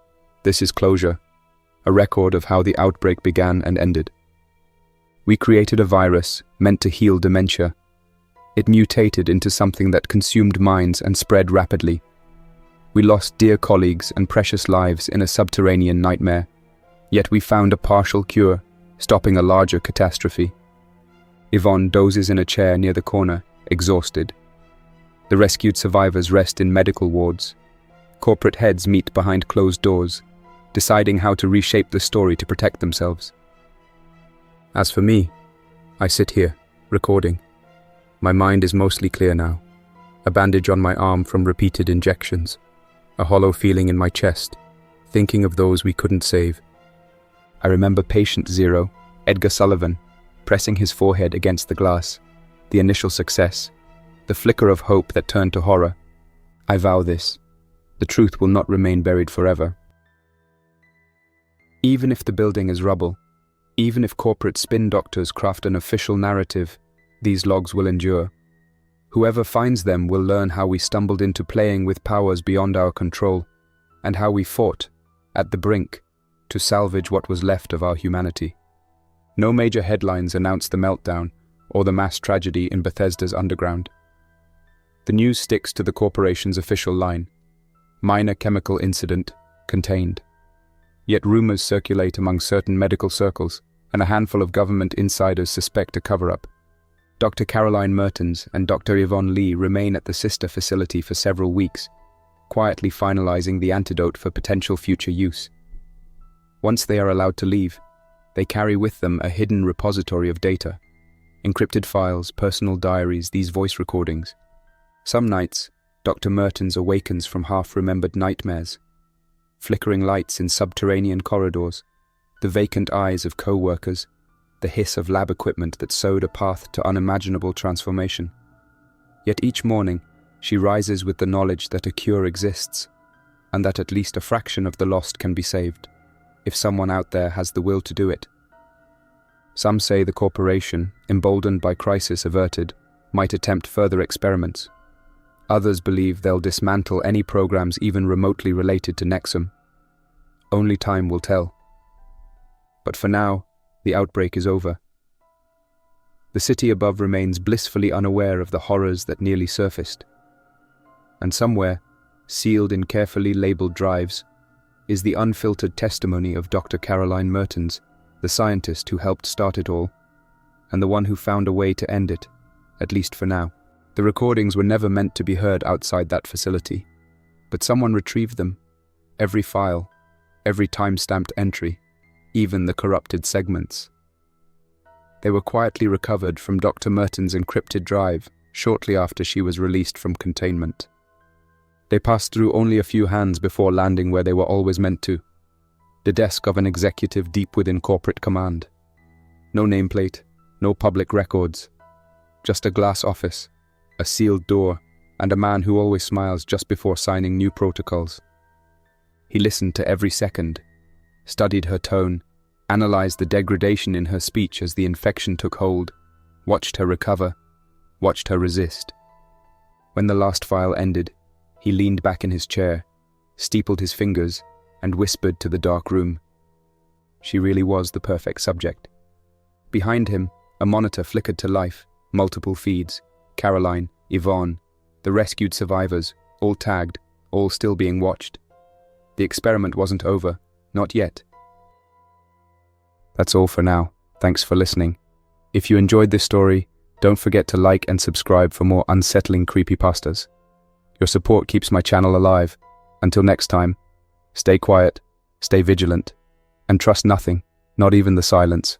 this is closure, a record of how the outbreak began and ended. We created a virus meant to heal dementia. It mutated into something that consumed minds and spread rapidly. We lost dear colleagues and precious lives in a subterranean nightmare. Yet we found a partial cure, stopping a larger catastrophe. Yvonne dozes in a chair near the corner, exhausted. The rescued survivors rest in medical wards. Corporate heads meet behind closed doors, deciding how to reshape the story to protect themselves. As for me, I sit here, recording. My mind is mostly clear now. A bandage on my arm from repeated injections. A hollow feeling in my chest, thinking of those we couldn't save. I remember patient 0, Edgar Sullivan, pressing his forehead against the glass. The initial success. The flicker of hope that turned to horror. I vow this. The truth will not remain buried forever. Even if the building is rubble, even if corporate spin doctors craft an official narrative, these logs will endure. Whoever finds them will learn how we stumbled into playing with powers beyond our control, and how we fought, at the brink, to salvage what was left of our humanity. No major headlines announce the meltdown or the mass tragedy in Bethesda's underground. The news sticks to the corporation's official line. Minor chemical incident, contained. Yet rumors circulate among certain medical circles, and a handful of government insiders suspect a cover-up. Dr. Caroline Mertens and Dr. Yvonne Lee remain at the sister facility for several weeks, quietly finalizing the antidote for potential future use. Once they are allowed to leave, they carry with them a hidden repository of data. Encrypted files, personal diaries, these voice recordings. Some nights, Dr. Mertens awakens from half-remembered nightmares. Flickering lights in subterranean corridors, the vacant eyes of co-workers, the hiss of lab equipment that sowed a path to unimaginable transformation. Yet each morning, she rises with the knowledge that a cure exists, and that at least a fraction of the lost can be saved, if someone out there has the will to do it. Some say the corporation, emboldened by crisis averted, might attempt further experiments. Others believe they'll dismantle any programs even remotely related to Nexum. Only time will tell. But for now, the outbreak is over. The city above remains blissfully unaware of the horrors that nearly surfaced. And somewhere, sealed in carefully labeled drives, is the unfiltered testimony of Dr. Caroline Mertens, the scientist who helped start it all, and the one who found a way to end it, at least for now. The recordings were never meant to be heard outside that facility, but someone retrieved them, Every file, every time-stamped entry, even the corrupted segments. They were quietly recovered from Dr. Merton's encrypted drive shortly after she was released from containment. They passed through only a few hands before landing where they were always meant to, the desk of an executive deep within corporate command. No nameplate, no public records, just a glass office, a sealed door, and a man who always smiles just before signing new protocols. He listened to every second, studied her tone, analyzed the degradation in her speech as the infection took hold, watched her recover, watched her resist. When the last file ended, he leaned back in his chair, steepled his fingers, and whispered to the dark room. She really was the perfect subject. Behind him, a monitor flickered to life, multiple feeds, Caroline, Yvonne, the rescued survivors, all tagged, all still being watched. The experiment wasn't over, not yet. That's all for now. Thanks for listening. If you enjoyed this story, don't forget to like and subscribe for more unsettling creepypastas. Your support keeps my channel alive. Until next time, stay quiet, stay vigilant, and trust nothing, not even the silence.